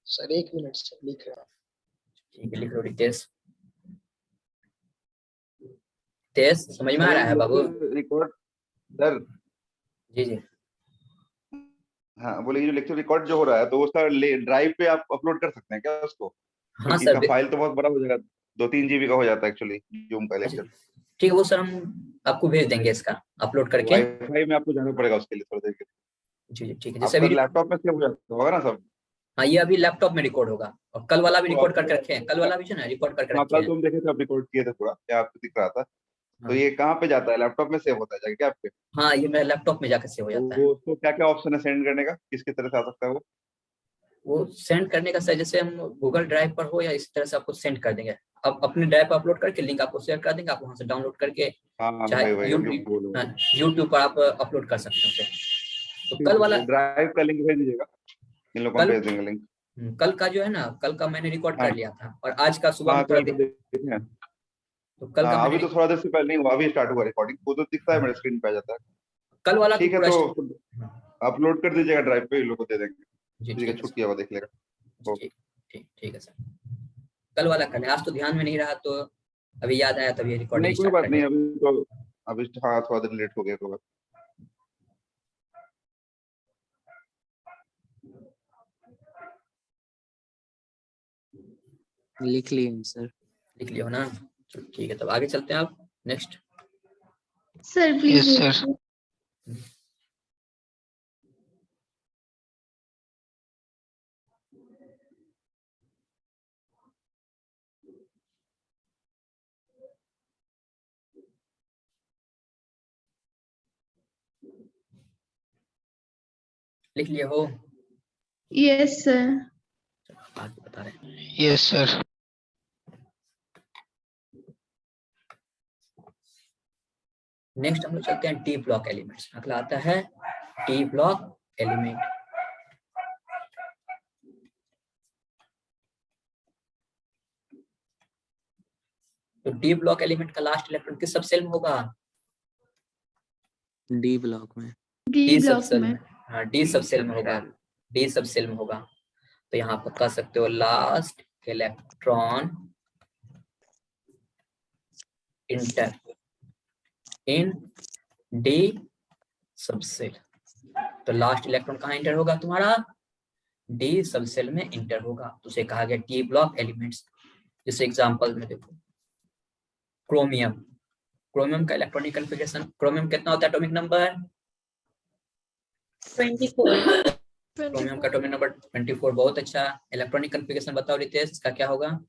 Sir 1 minute से लिख रहा हूँ। ठीक है, लिख लो रितेश। रितेश समझ में आ रहा है बाबू? Record sir. जी जी हाँ बोले, ये जो लेक्चर रिकॉर्ड जो हो रहा है तो उसका ड्राइव पे आप अपलोड कर सकते हैं क्या उसको? हाँ क्योंकि सर। इसका फाइल तो बहुत बड़ा हो जाएगा, 2-3 GB का हो जाता है एक्चुअली जूम का अच्छा, लेक्चर। ठीक है, वो सर हम आपको भेज देंगे इसका अपलोड करके। वाईफाई में आपको जाना पड़ेगा उसके लिए थोड़ी देर के लिए। जी जी ठीक है। जैसे आपका अभी लैपटॉप में सेव हो जाता होगा ना सब? हाँ, ये अभी लैपटॉप में रिकॉर्ड होगा और कल वाला भी तो रिकॉर्ड आपको करके रखे हैं। कल वाला भी जो है ना रिकॉर्ड करके हाँ, रखे कल हैं। तुम देखे थे, आप रिकॉर्ड किए थे पूरा, क्या आपको दिख रहा था? तो हाँ ये कहाँ पे जाता है? लैपटॉप में सेव होता है जाके क्या आपके? हाँ, ये मेरे लैपटॉप में जाकर से हो जाता है। वो उसको क्या क्या ऑप्शन है सेंड करने का, किसकी तरह से आ सकता है वो? वो सेंड करने का सर, जैसे हम गूगल ड्राइव पर हो या इस तरह से आपको सेंड कर देंगे। अब अपने ड्राइव पर अपलोड करके लिंक आपको शेयर कर देंगे, आप वहां से डाउनलोड करके हाँ चाहे वही वही अभी बोलो। यूट्यूब पर आप अपलोड कर सकते हैं उसे। तो कल वाला, ड्राइव का लिंक भेज दीजिएगा, इन लोगों को कल भेज देंगे लिंक। कल का जो है ना, कल का मैंने रिकॉर्ड हाँ कर लिया था और आज का सुबह हाँ, में थोड़ा कल का देखे हैं। तो कल का हाँ अभी मैंने तो थोड़ा देर से पहले नहीं हुआ, अभी स्टार्ट हुआ रिकॉर्डिंग, वो तो दिखता है मेरे स्क्रीन पे आ जाता है। कल वाला तो ठीक है, पूरा तो अपलोड कर दीजिएगा ड्राइव पे, इन लोग को दे देंगे, जी किसी का ठीक है छुट्टी है वो देख लेगा। सर। ठीक ठीक ठीक है सर, कल वाला कल है, आज तो ध्यान में नहीं रहा तो अभी याद आया तभी रिकॉर्डिंग नहीं कोई स्टार्ट बात कर नहीं, दिया। अभी हाँ थोड़ा देर लेट हो गया तो लिख लिए सर। लिख लियो ना? ठीक है, तब आगे चलते हैं। आप next sir please. Yes sir. लिख लिए हो? Yes sir. आगे बता रहे हैं। Yes sir. नेक्स्ट हम लोग चलते हैं डी ब्लॉक एलिमेंट्स। अगला आता है डी ब्लॉक एलिमेंट। तो डी ब्लॉक एलिमेंट का लास्ट इलेक्ट्रॉन किस सबसेल में होगा? डी ब्लॉक में। डी ब्लॉक में। हाँ, डी सबसेल में होगा। डी सबसेल में होगा। तो यहाँ पर कह सकते हो लास्ट इलेक्ट्रॉन इंटर इन डी सबसेल। तो लास्ट इलेक्ट्रॉन कहाँ इंटर होगा तुम्हारा? डी सबसेल में इंटर होगा, तो उसे कहा गया डी ब्लॉक एलिमेंट्स। जैसे एग्जांपल में देखो, क्रोमियम। क्रोमियम का इलेक्ट्रॉनिक कॉन्फ़िगरेशन, क्रोमियम कितना होता है एटॉमिक नंबर? 24। क्रोमियम का एटॉमिक नंबर 24। बहुत अच्छा। इलेक्ट्रॉनिक कॉन्फ़िगरेशन बताओ रितेश, इसका क्या होगा?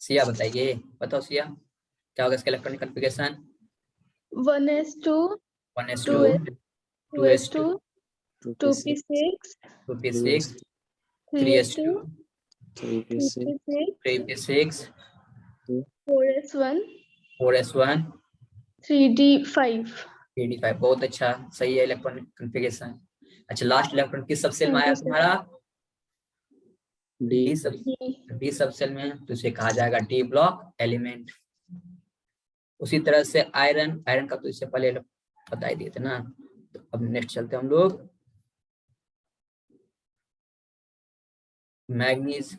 सिया बताइए, बताओ सिया क्या होगा इसका electronic configuration? 1s2 1s2 2s2 2p6 2p6 3s2 3p6 3p6 4s1 4s1 3d5 3d5। बहुत अच्छा, सही है इलेक्ट्रॉनिक कॉन्फ़िगरेशन। अच्छा, लास्ट इलेक्ट्रॉन किस सबसेल में आया तुम्हारा? डी सबसेल में, तो इसे कहा जाएगा डी ब्लॉक एलिमेंट। उसी तरह से आयरन, आयरन का तो इससे पहले बता ही दिए थे ना। तो अब नेक्स्ट चलते हैं हम लोग मैग्नीज।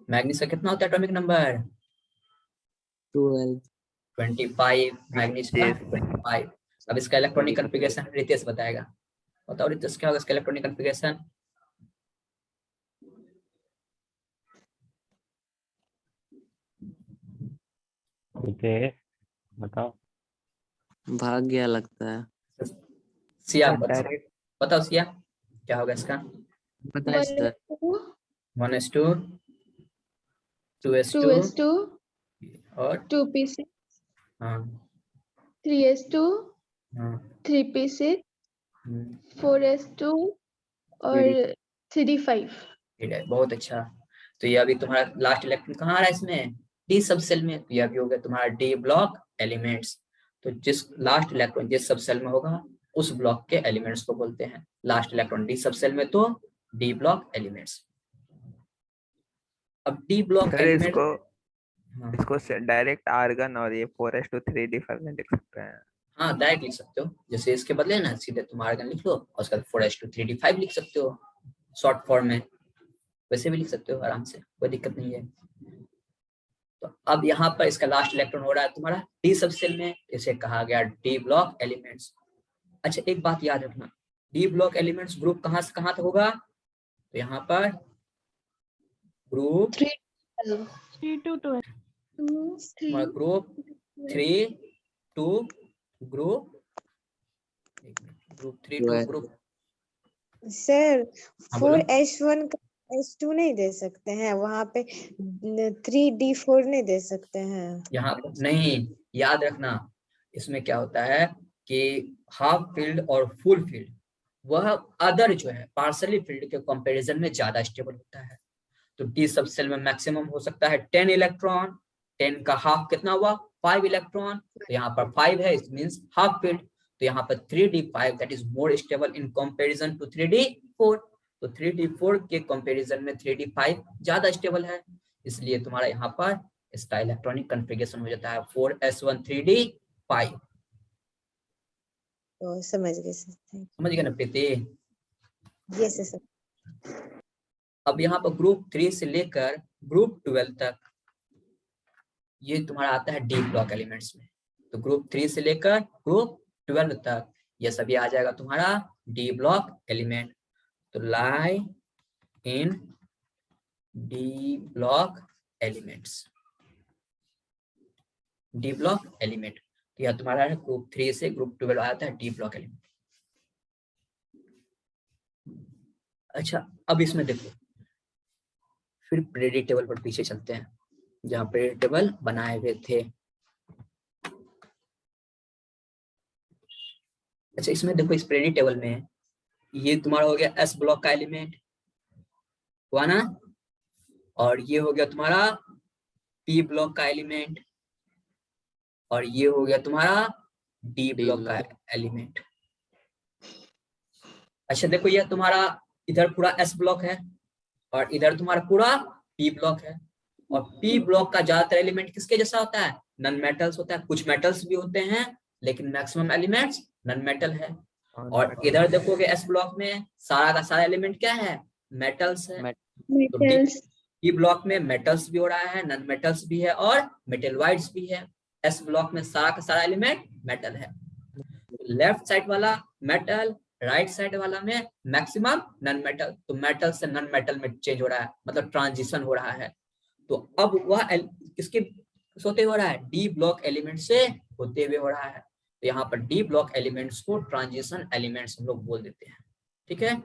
मैग्नीज का कितना होता है एटॉमिक नंबर? 25। मैग्नीज का 25। अब इसका इलेक्ट्रॉनिक कॉन्फ़िगरेशन रितेश बताएगा। बताओ रितेश, क्या होगा इसका इलेक्ट्रॉनिक कॉन्फ़िगरेशन? बताओ। भाग गया लगता है। सिया बताओ सिया क्या होगा इसका? बताइए सर। 1s2 2s2 और 2p6 हाँ 3s2 हाँ 3p6 4s2 और 3d5। ठीक है, बहुत अच्छा। तो ये अभी तुम्हारा लास्ट इलेक्ट्रॉन कहाँ आ रहा है इसमें? डी सबसेल में। तो ये अभी हो गया तुम्हारा डी ब्लॉक एलिमेंट्स। तो जिस लास्ट इलेक्ट्रॉन जिस सबसेल में होगा उस ब्लॉक के एलिमेंट्स को बोलते हैं लास्ट इलेक्ट्रॉन। डी सबसेल में तो डी ब्लॉक एलिमेंट्स। अब डी ब्लॉक एलिमेंट इसको डायरेक्ट आर्गन और ये 4s2 3d5 में लिख सकते हैं। हाँ डायरेक्ट लिख सकते हो, जैसे इसके बदले ना सीधे तुम आर्गन लिख लो और उसका 4s2 3d5 लिख सकते हो शॉर्ट फॉर्म में। वैसे भी लिख सकते हो आराम से, कोई दिक्कत नहीं है। तो अब यहाँ पर इसका लास्ट इलेक्ट्रॉन हो रहा है तुम्हारा डी सब सेल में, इसे कहा गया डी ब्लॉक एलिमेंट्स। अच्छा एक बात याद रखना, डी ब्लॉक एलिमेंट्स ग्रुप कहाँ से कहाँ तक होगा, तो यहाँ पर group 3 to 12 group 3 to group 3 to group sir हाँ, बोलो। 4S1 का S2 नहीं दे सकते हैं वहां पे, 3D4 नहीं दे सकते हैं। यहाँ पर नहीं, याद रखना इसमें क्या होता है कि हाफ फील्ड और फुल फील्ड वह अदर जो है पार्सली फील्ड के कंपैरिजन में ज्यादा स्टेबल होता है। तो डी सब सेल में मैक्सिमम हो सकता है 10 इलेक्ट्रॉन, 10 का हाफ कितना हुआ 5 इलेक्ट्रॉन, तो यहाँ पर 5 है, इट मींस हाफ फील्ड। तो यहाँ पर 3D5 that is more stable in comparison to 3D4। तो 3D4 के कंपैरिजन में 3D5 ज्यादा स्टेबल है, इसलिए तुम्हारा यहाँ पर इसका इलेक्ट्रॉनिक कॉन्फ़िगरेशन हो जाता है 4s1 3D5। तो समझ गए सर, समझ गए ना प्रीति? Yes sir. अब यहाँ पर ग्रुप 3 से लेकर ग्रुप 12 तक ये तुम्हारा आता है डी ब्लॉक एलिमेंट्स में। तो ग्रुप 3 से लेकर ग्रुप 12 तक ये सभी आ जाएगा तुम्हारा डी ब्लॉक एलिमेंट। तो lie in D block elements, D block element. तो यह तुम्हारा है ग्रुप 3 से ग्रुप 12 आता है डी ब्लॉक एलिमेंट। अच्छा अब इसमें देखो, फिर पीरियोडिक टेबल पर पीछे चलते हैं जहां पीरियोडिक टेबल बनाए हुए थे। अच्छा इसमें देखो, इस पीरियोडिक टेबल में ये तुम्हारा हो गया एस ब्लॉक का एलिमेंट हुआ ना, और ये हो गया तुम्हारा पी ब्लॉक का एलिमेंट, और ये हो गया तुम्हारा डी ब्लॉक का एलिमेंट। अच्छा देखो, ये तुम्हारा इधर पूरा एस ब्लॉक है और इधर तुम्हारा पूरा पी ब्लॉक है, और पी ब्लॉक का ज्यादातर एलिमेंट किसके जैसा होता है, नॉन मेटल्स होता है। कुछ मेटल्स भी होते हैं लेकिन मैक्सिमम एलिमेंट्स नॉन मेटल है। और इधर देखोगे एस ब्लॉक में सारा का सारा एलिमेंट क्या है, मेटल्स है। तो पी ब्लॉक में मेटल्स भी हो रहा है, नॉन मेटल्स भी है और मेटलवाइड्स भी है। एस ब्लॉक में सारा का सारा एलिमेंट मेटल है। लेफ्ट साइड वाला मेटल, राइट साइड वाला में मैक्सिमम नॉन मेटल। तो मेटल से नॉन मेटल में चेंज हो रहा है, मतलब ट्रांजिशन हो रहा है। तो अब वह किसके होते हो रहा है, डी ब्लॉक एलिमेंट से होते हुए हो रहा है। तो यहाँ पर डी ब्लॉक एलिमेंट्स को ट्रांजिशन एलिमेंट्स हम लोग बोल देते हैं। ठीक है,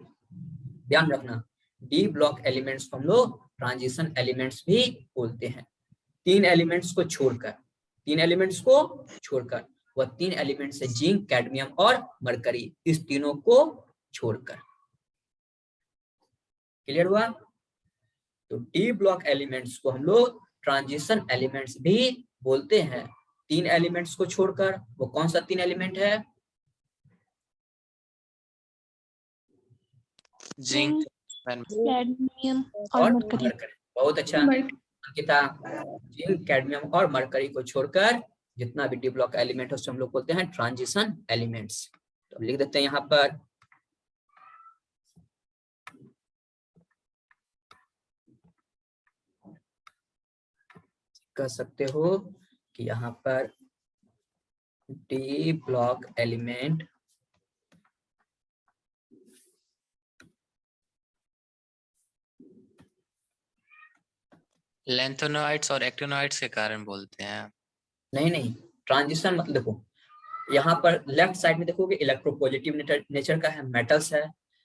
ध्यान रखना, डी ब्लॉक एलिमेंट्स को हम लोग ट्रांजिशन एलिमेंट्स भी बोलते हैं। तीन एलिमेंट्स को छोड़कर वह तीन एलिमेंट्स है जिंक, कैडमियम और मरकरी, इस तीनों को छोड़कर। क्लियर हुआ? तो डी ब्लॉक एलिमेंट्स को हम लोग ट्रांजिशन एलिमेंट्स भी बोलते हैं। तीन एलिमेंट्स को छोड़कर, वो कौन सा तीन एलिमेंट है, जिंक, कैडमियम और मरकरी। बहुत अच्छा अंकिता, जिंक, कैडमियम और मरकरी को छोड़कर जितना भी डी ब्लॉक एलिमेंट है उससे हम लोग बोलते हैं ट्रांजिशन एलिमेंट्स। तो लिख देते हैं यहाँ पर, कह सकते हो कि यहाँ पर डी ब्लॉक एलिमेंट लेंथेनॉइड्स और एक्टिनॉइड्स के कारण बोलते हैं। नहीं, ट्रांजिशन मतलब देखो, यहाँ पर लेफ्ट साइड में देखोगे इलेक्ट्रोपॉजिटिव नेचर का है, मेटल्स है।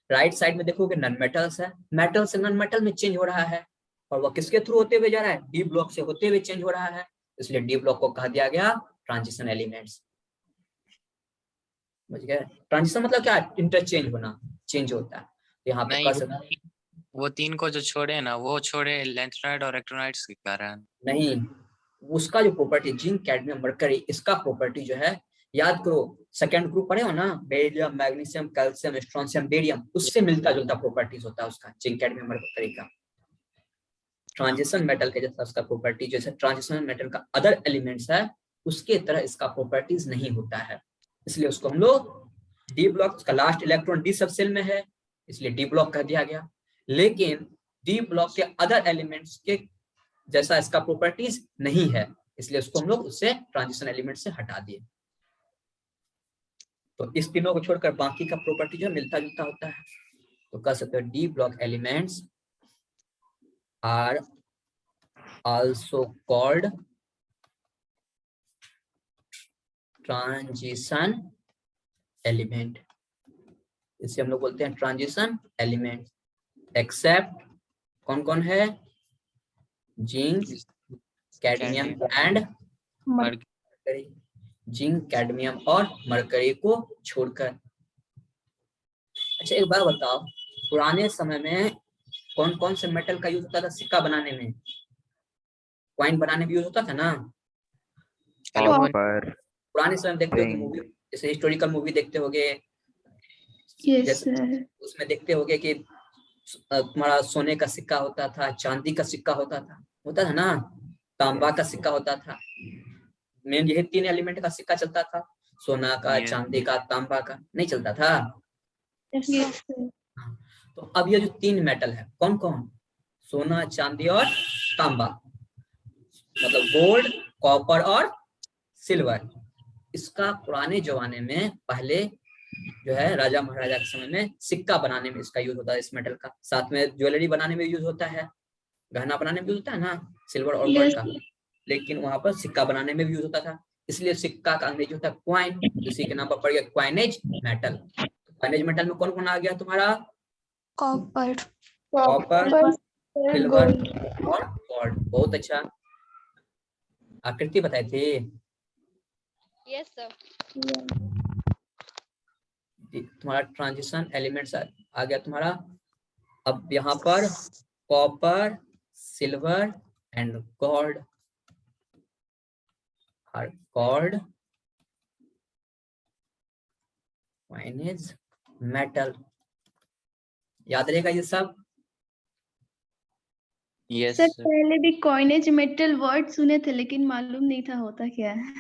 राइट साइड में देखोगे नॉन मेटल्स है। मेटल से नॉन मेटल में चेंज हो रहा है, और वह किसके थ्रू होते हुए जा रहा है, डी ब्लॉक से होते हुए चेंज हो रहा है। इसलिए डी ब्लॉक को कहा दिया गया ट्रांजिशन एलिमेंट्स। समझ गए? ट्रांजिशन मतलब क्या, इंटरचेंज होना, चेंज होता है। तो यहाँ पे कर सकते, वो तीन को जो छोड़े ना, वो छोड़े लेंथेनॉइड और एक्टिनॉइड्स के कारण। नहीं, उसका जो प्रॉपर्टी जिंक, कैडमियम, मरकरी, इसका प्रॉपर्टी जो है, याद करो सेकंड ग्रुप पढ़े हो ना, beryllium, magnesium, calcium, strontium, barium, उससे मिलता जुलता प्रॉपर्टीज होता है उसका, जिंक, कैडमियम, मरकरी का। ट्रांजिशन मेटल के जैसा उसका प्रॉपर्टी, जैसे ट्रांजिशन मेटल का अदर एलिमेंट्स है उसके तरह इसका प्रॉपर्टीज नहीं होता है। इसलिए उसको हम लोग डी ब्लॉक का लास्ट इलेक्ट्रॉन डी सब सेल में है, इसलिए डी ब्लॉक कह दिया गया। लेकिन डी ब्लॉक के अदर एलिमेंट्स के जैसा इसका प्रॉपर्टीज नहीं है, इसलिए उसको हम लोग उससे ट्रांजिशन एलिमेंट से हटा दिए। तो इस तीनों को छोड़कर बाकी का प्रॉपर्टी जो मिलता जुलता होता है, तो कह सकते हो D block elements are also called transition element. इसे हम लोग बोलते हैं ट्रांजिशन एलिमेंट, एक्सेप्ट कौन कौन है, zinc, cadmium and mercury, zinc, cadmium और मरकरी को छोड़कर। अच्छा एक बात बताओ, पुराने समय में कौन कौन से मेटल का यूज होता था सिक्का बनाने में, कॉइन बनाने में यूज होता था ना? कॉपर, पुराने समय में देखते होगे जिंक। मूवी, जैसे हिस्टोरिकल मूवी देखते होगे, Yes, जैसे sir. उसमें देखते होगे कि तुम्हारा सोने का सिक्का होता था, चांदी का सिक्का होता था ना, तांबा का सिक्का होता था। मेन यही तीन एलिमेंट का सिक्का चलता था, सोना का, Yes. चांदी का, तांबा का, नहीं चलता था। Yes, sir. तो अब ये जो तीन मेटल है कौन कौन, सोना, चांदी और तांबा, मतलब गोल्ड, कॉपर और सिल्वर, इसका पुराने जमाने में पहले जो है राजा महाराजा के समय में सिक्का बनाने में इसका यूज होता है, इस मेटल का। साथ में ज्वेलरी बनाने में यूज होता है, गहना बनाने में यूज होता है ना, सिल्वर और गोल्ड Yes. का, लेकिन वहां पर सिक्का बनाने में भी यूज होता था, इसलिए सिक्का का अंग्रेजी होता है क्वाइन, इसी के नाम पर पड़ गया क्वाइनेज मेटल। क्वाइनेज मेटल में कौन कौन आ गया तुम्हारा, Copper. कॉपर, सिल्वर और गोल्ड। बहुत अच्छा, आकृति बताई थी। Yes, sir. तुम्हारा ट्रांजिशन एलिमेंट्स आ गया तुम्हारा। अब यहाँ पर copper, silver and gold are called coinage metal. याद रहेगा ये सब? Yes. सर पहले भी कॉइनेज मेटल वर्ड सुने थे लेकिन मालूम नहीं था होता क्या है।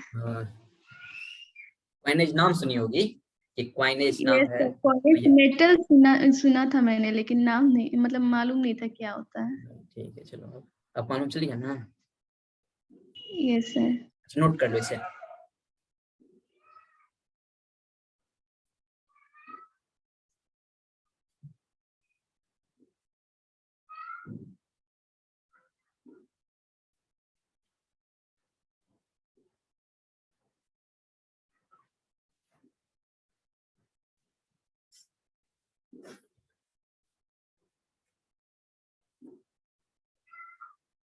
क्वाइनेज नाम सुनी होगी कि क्वाइनेज नाम Yes, है। sir. कॉइनेज मेटल सुना था मैंने, लेकिन नाम नहीं, मतलब मालूम नहीं था क्या होता है। ठीक है चलो, अब मालूम चल गया ना, Yes, sir. नोट कर लो इसे।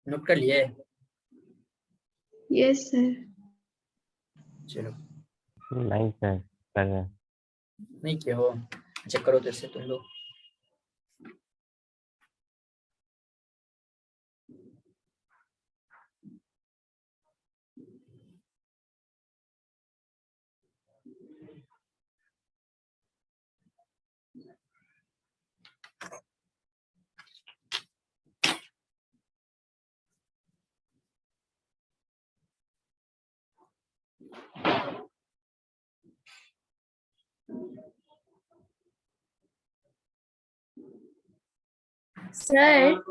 नोट कर लिए? Yes, sir. चलो, नहीं सर, कर रहे हैं। नहीं किया हो, चेक करो तो इससे तुम लोग। Sir.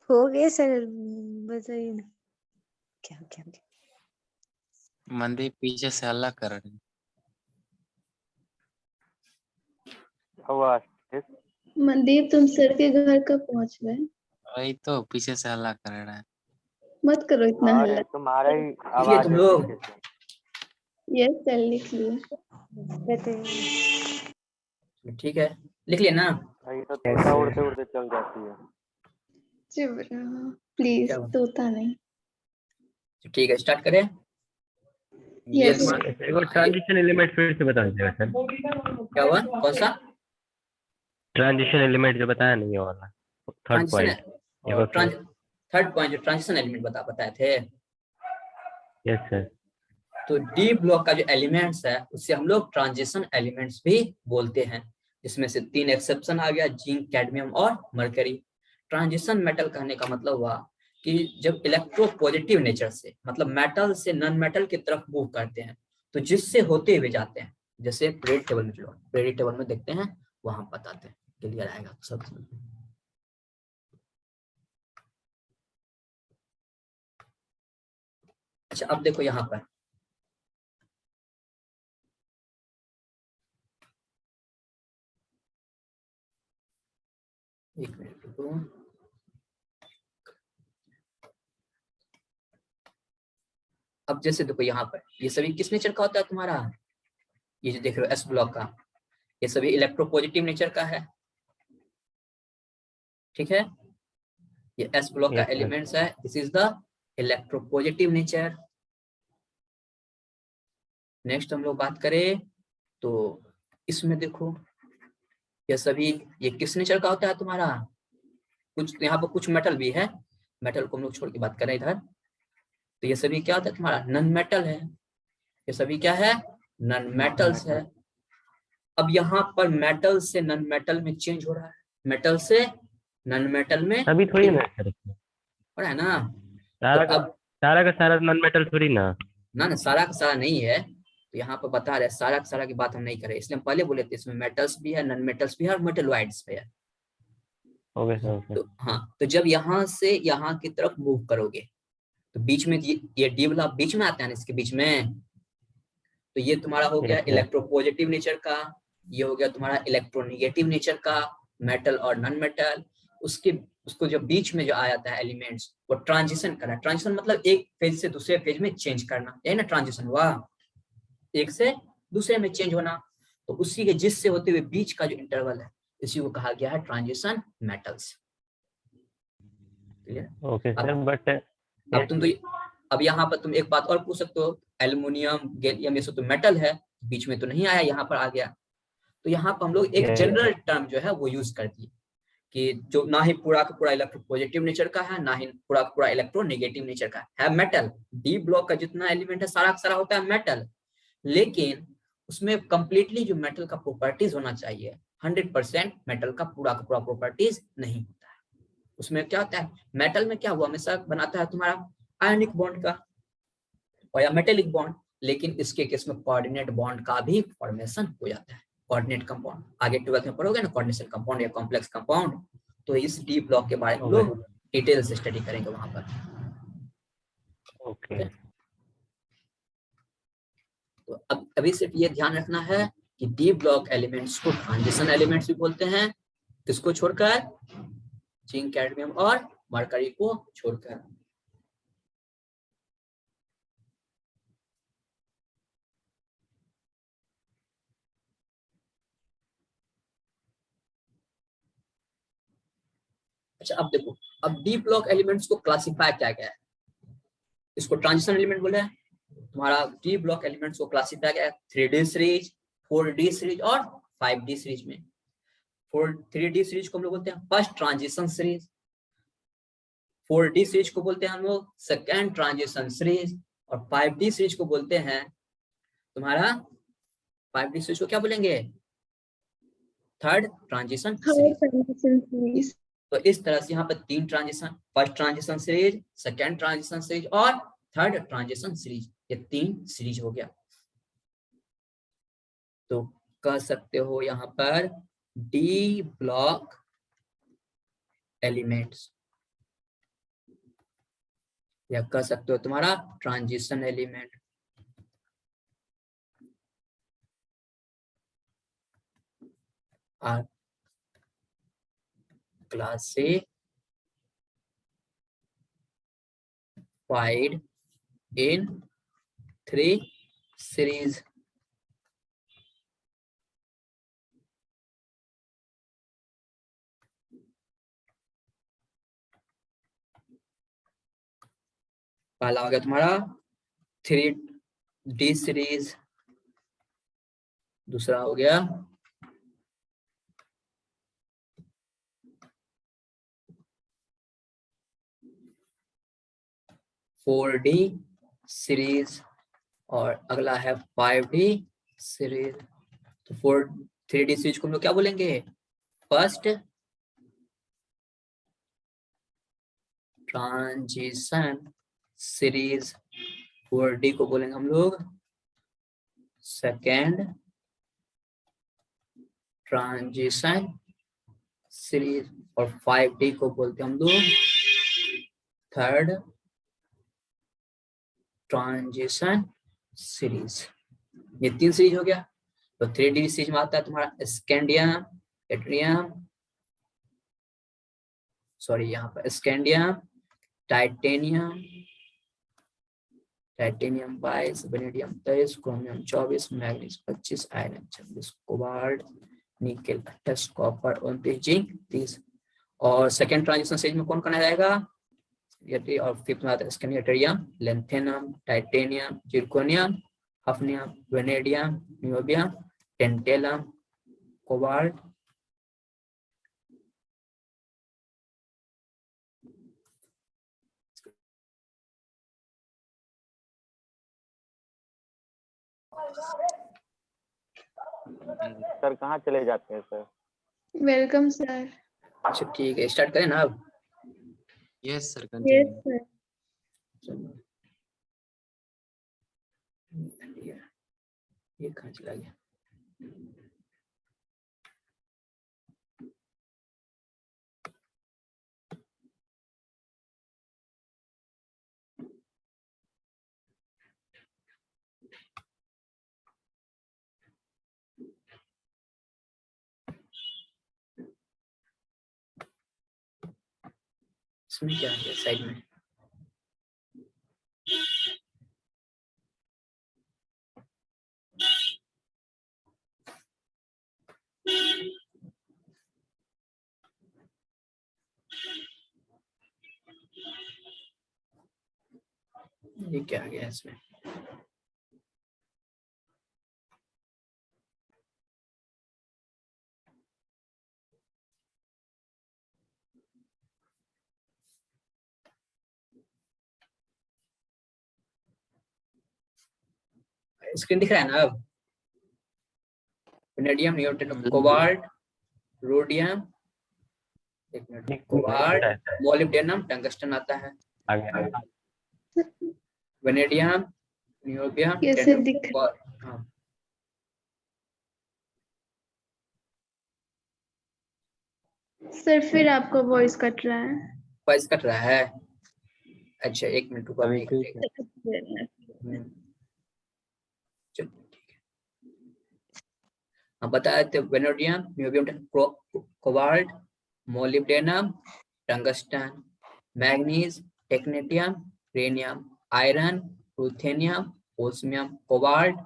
हो गए सर, बताइए ना क्या क्या क्या। मनदीप पीछे से हल्ला कर रहे हैं। मनदीप तुम सर के घर कब पहुंच गए? वही तो पीछे से हल्ला कर रहे हैं। मत करो इतना हल्ला। तुम्हारा ही लिख लिए आवाज तुम है लोग? पीछे से। यस सर, लिख लिए। बताइए। ठीक है, लिख लिया ना? भाई तो तोता उड़ते उड़ते चल जाती है। चुप रहो प्लीज, क्या हुआ? तोता नहीं। ठीक है, स्टार्ट करें। ये Yes. तुम्हारा एक और ट्रांजिशन एलिमेंट फिर से बता दीजिएगा सर। क्या हुआ, कौन सा ट्रांजिशन एलिमेंट जो बताया नहीं, ये वाला थर्ड ट्रांजिशन है? पॉइंट। थर्ड पॉइंट जो ट्रांजिशन एलिमेंट बताए थे। Yes sir. तो डी ब्लॉक का जो एलिमेंट्स है उससे हम लोग ट्रांजिशन एलिमेंट्स भी बोलते हैं, जिसमें से 3 एक्सेप्शन आ गया, जिंक, कैडमियम और मरकरी। ट्रांजिशन मेटल कहने का मतलब हुआ कि जब इलेक्ट्रो पॉजिटिव नेचर से, मतलब मेटल से नॉन मेटल की तरफ मूव करते हैं, तो जिससे होते हुए जाते हैं, जैसे पीरियड टेबल में, चलो पीरियड टेबल में देखते हैं, वहां बताते हैं, क्लियर आएगा सब। अच्छा अब देखो यहाँ पर एक मिनट रुको। अब जैसे देखो यहाँ पर ये सभी किस नेचर का होता है तुम्हारा, ये जो देख रहे हो एस ब्लॉक का, ये सभी इलेक्ट्रोपॉजिटिव नेचर का है, ठीक है। ये एस ब्लॉक का Yes, sir. एलिमेंट्स है, this is the electropositive nature. Next हम लोग बात करें तो इसमें देखो ये सभी, ये किस नेचर का होता है तुम्हारा, कुछ यहाँ पर कुछ मेटल भी है, मेटल को हम लोग छोड़ के बात करें इधर, तो ये सभी क्या होता है तुम्हारा, नॉन मेटल है, ये सभी क्या है, नॉन मेटल्स है। अब यहाँ पर मेटल से नॉन मेटल में चेंज हो रहा है, मेटल से नॉन मेटल में अभी थोड़ी ना सर, हो रहा है ना। सारा तो का अब सारा का सारा नॉन मेटल थोड़ी ना। ना सारा का सारा नहीं है, तो यहाँ पर बता रहे सारा का सारा की बात हम नहीं करें, इसलिए हम पहले बोले थे इसमें मेटल्स भी है, नॉन मेटल्स भी है और मेटलॉइड्स भी है। Okay sir, okay. तो हाँ, तो जब यहाँ से यहाँ की तरफ मूव करोगे तो बीच में ये डी वाला बीच में आता है ना, इसके बीच में, तो ये तुम्हारा हो गया Yes, sir. इलेक्ट्रोपॉजिटिव नेचर का, ये हो गया तुम्हारा इलेक्ट्रोनिगेटिव नेचर का, मेटल और नॉन मेटल। उसको जो बीच में जो आ जाता है एलिमेंट्स, वो ट्रांजिशन करना। ट्रांजिशन मतलब एक फेज से दूसरे फेज में चेंज करना, यही ना ट्रांजिशन हुआ, एक से दूसरे में चेंज होना। तो उसी के जिससे होते हुए बीच का जो इंटरवल है, इसी को कहा गया है transition metals. Okay sir, but अब तुम तो अब यहाँ पर तुम एक बात और पूछ सकते हो, एल्युमिनियम, गैलियम, ये सब तो मेटल है, बीच में तो नहीं आया, यहाँ पर आ गया। तो यहाँ पर हम लोग एक जनरल टर्म जो है वो यूज कर दिए कि जो ना ही पूरा का पूरा इलेक्ट्रोपॉजिटिव नेचर का है, ना ही पूरा का पूरा इलेक्ट्रोनेगेटिव नेचर का है मेटल। डी ब्लॉक का जितना एलिमेंट है सारा का सारा होता है मेटल, लेकिन उसमें कंप्लीटली जो मेटल का प्रॉपर्टीज होना चाहिए 100% मेटल का पूरा प्रॉपर्टीज नहीं होता है। उसमें क्या होता है, मेटल में क्या हुआ, हमेशा बनाता है तुम्हारा आयनिक बॉन्ड का और या मेटेलिक बॉन्ड, लेकिन इसके केस में कोऑर्डिनेट बॉन्ड का भी फॉर्मेशन हो जाता है। कोऑर्डिनेट कंपाउंड आगे 12th में पढ़ोगे ना, कोऑर्डिनेशन कंपाउंड या कॉम्प्लेक्स कंपाउंड, तो इस डी ब्लॉक के बारे में लोग डिटेल से स्टडी करेंगे वहां पर। ओके। तो अब अभी सिर्फ ये ध्यान रखना है कि डी ब्लॉक एलिमेंट्स को ट्रांजिशन एलिमेंट्स भी बोलते हैं, किसको छोड़कर, जिंक, कैडमियम और मरकरी को छोड़कर। अच्छा अब देखो, अब डी ब्लॉक एलिमेंट्स को क्लासिफाई किया गया है, इसको ट्रांजिशन एलिमेंट बोले हैं। तुम्हारा डी ब्लॉक एलिमेंट्स को क्लासिफाई किया है 3D सीरीज, 4D सीरीज और 5D सीरीज में। 3D सीरीज को हम लोग बोलते हैं first transition series, 4D series को बोलते हैं हम लोग सेकेंड ट्रांजिशन सीरीज, और 5D सीरीज को बोलते हैं तुम्हारा, 5D सीरीज को क्या बोलेंगे, थर्ड ट्रांजिशन सीरीज। तो इस तरह से यहाँ पर 3 transition, first transition series, second transition series और थर्ड ट्रांजिशन सीरीज, ये 3 सीरीज हो गया। तो कह सकते हो यहाँ पर डी ब्लॉक एलिमेंट्स, या कह सकते हो तुम्हारा transition element. Are classified in 3 series. पहला हो गया तुम्हारा 3 डी सीरीज, दूसरा हो गया 4D सीरीज और अगला है 5D सीरीज। तो 3D सीरीज को हम लोग क्या बोलेंगे? First transition series. 4D को बोलेंगे हम लोग सेकेंड ट्रांजिशन सीरीज और 5D को बोलते हैं हम लोग थर्ड ट्रांजिशन सीरीज। ये 3 सीरीज हो गया। तो 3D सीरीज में आता है तुम्हारा स्कैंडियम, एट्रियम, सॉरी यहाँ पर scandium, titanium, titanium 22, vanadium 23, chromium 24, manganese 25, iron 26, cobalt, nickel 28, copper 29, zinc 30। और सेकेंड ट्रांजिशन स्टेज में कौन कौन आ जाएगा? और फिफ्थ में आता है scandium, lanthanum, titanium, zirconium, hafnium, vanadium, niobium, tantalum, cobalt, sir कहाँ चले जाते हैं सर? Welcome sir. अच्छा ठीक है, स्टार्ट करें ना अब। Yes sir, yes continue. Sir. ये कहाँ चला गया? इसमें क्या है साइड में? ये क्या आ गया इसमें? स्क्रीन दिख रहा है ना अब? वेनेडियम, नियोबियम, कोबाल्ट, रोडियम, एक मिनट, कोबाल्ट, मोलिब्डेनम, टंगस्टन आता है, वेनेडियम, नियोबियम, कैसे दिख हाँ सर? फिर आपका वॉइस कट रहा है। वॉइस कट रहा है। अच्छा एक मिनट रुको, अभी नहीं ठीक कटेगा। चलो ठीक है। हम बताए थे vanadium, niobium, cobalt, molybdenum, tungsten, manganese, technetium, rhenium, iron, ruthenium, osmium, cobalt,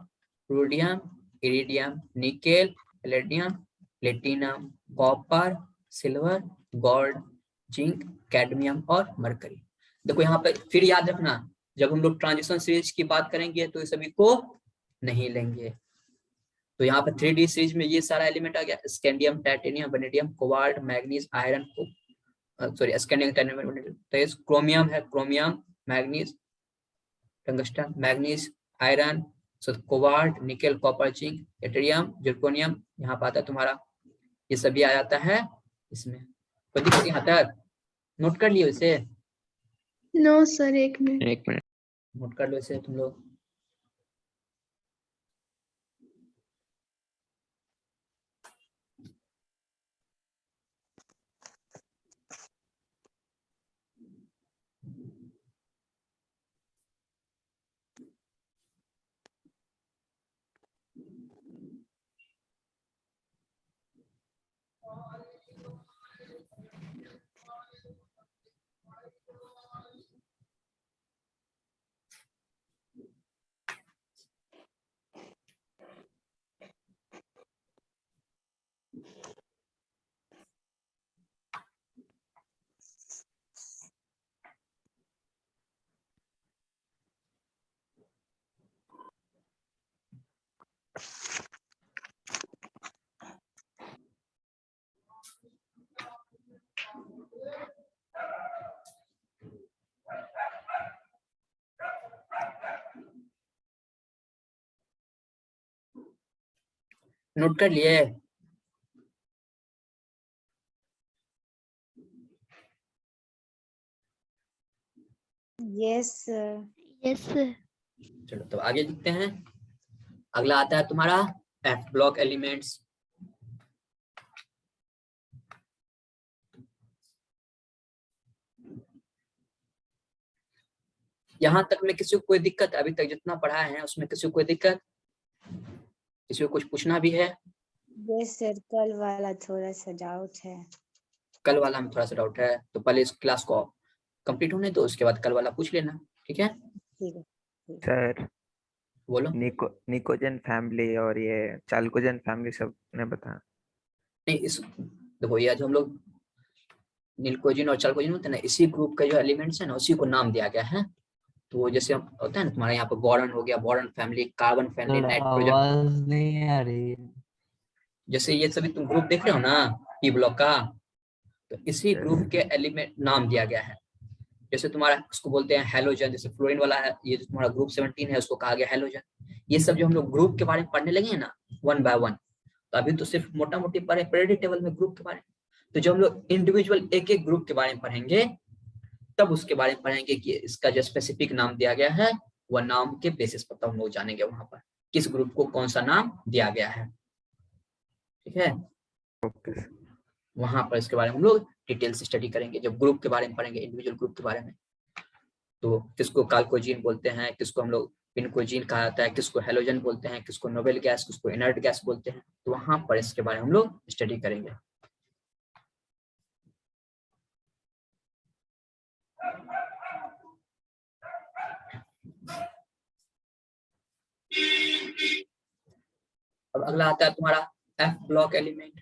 rhodium, iridium, nickel, palladium, platinum, copper, silver, gold, zinc, cadmium और मरकरी। देखो यहाँ पे फिर याद रखना, जब हम लोग ट्रांजिशन सीरीज की बात करेंगे तो ये सभी को नहीं लेंगे। तो यहाँ पर 3D सीरीज में ये सारा एलिमेंट आ गया, scandium, titanium, vanadium, cobalt, manganese, iron, sorry scandium, titanium, तो क्रोमियम है, chromium, manganese, tungsten, manganese, iron, cobalt, nickel, copper, zinc, atrium, zirconium, यहाँ पर आता है तुम्हारा, ये सभी आ जाता है इसमें। कोई दिक्कत यहाँ तक? नोट कर लियो इसे, नो सर, एक मिनट। एक मिनट। नोट कर लो इसे तुम लोग। नोट कर लिए? Yes sir. Yes, sir. चलो तो आगे लिखते हैं। अगला आता है तुम्हारा एफ ब्लॉक एलिमेंट्स। यहां तक में किसी को कोई दिक्कत, अभी तक जितना पढ़ा है उसमें किसी को कोई दिक्कत, किसी को कुछ पूछना भी है? यस सर, कल वाला थोड़ा सा डाउट है। कल वाला में थोड़ा सा डाउट है तो पहले इस क्लास को कंप्लीट होने दो, उसके बाद कल वाला पूछ लेना, ठीक है? ठीक है। सर बोलो। निकोजन फैमिली और ये चाल्कोजन फैमिली सब ने बताया। नहीं, इस देखो ये जो हम लोग निकोजिन और चाल्कोजिन होते हैं ना, इसी ग्रुप के जो एलिमेंट्स है ना उसी को नाम दिया गया है। तो जैसे होता है ना तुम्हारे यहाँ पे बोरॉन हो गया, boron family, carbon family, nitrogen, आवाज नहीं आ रही है। जैसे ये सभी तुम ग्रुप देख रहे हो ना पी ब्लॉक का, तो इसी ग्रुप के एलिमेंट नाम दिया गया है। जैसे तुम्हारा उसको बोलते हैं हेलोजन, जैसे फ्लोरीन वाला है, ये जो तुम्हारा ग्रुप 17 है उसको कहा गया हेलोजन। ये सब जो हम लोग ग्रुप के बारे में पढ़ने लगे हैं ना वन बाय वन, तो अभी तो सिर्फ मोटा मोटी पढ़े पीरियडिक टेबल में ग्रुप के बारे में, तो जब हम लोग इंडिविजुअल एक एक ग्रुप के बारे में पढ़ेंगे तब उसके बारे में पढ़ेंगे कि इसका जो स्पेसिफिक नाम दिया गया है वह नाम के बेसिस पर तब हम लोग जानेंगे वहां पर किस ग्रुप को कौन सा नाम दिया गया है, ठीक है? वहां पर इसके बारे में हम लोग डिटेल से स्टडी करेंगे जब ग्रुप के बारे में पढ़ेंगे, इंडिविजुअल ग्रुप के बारे में। तो किसको काल्कोजीन बोलते हैं, किसको हम लोग पिनकोजीन कहा जाता है, किसको हेलोजन बोलते हैं, किसको नोबेल गैस, किसको इनर्ट गैस बोलते हैं, तो वहां पर इसके बारे में हम लोग स्टडी करेंगे। अब अगला आता है तुम्हारा F block element.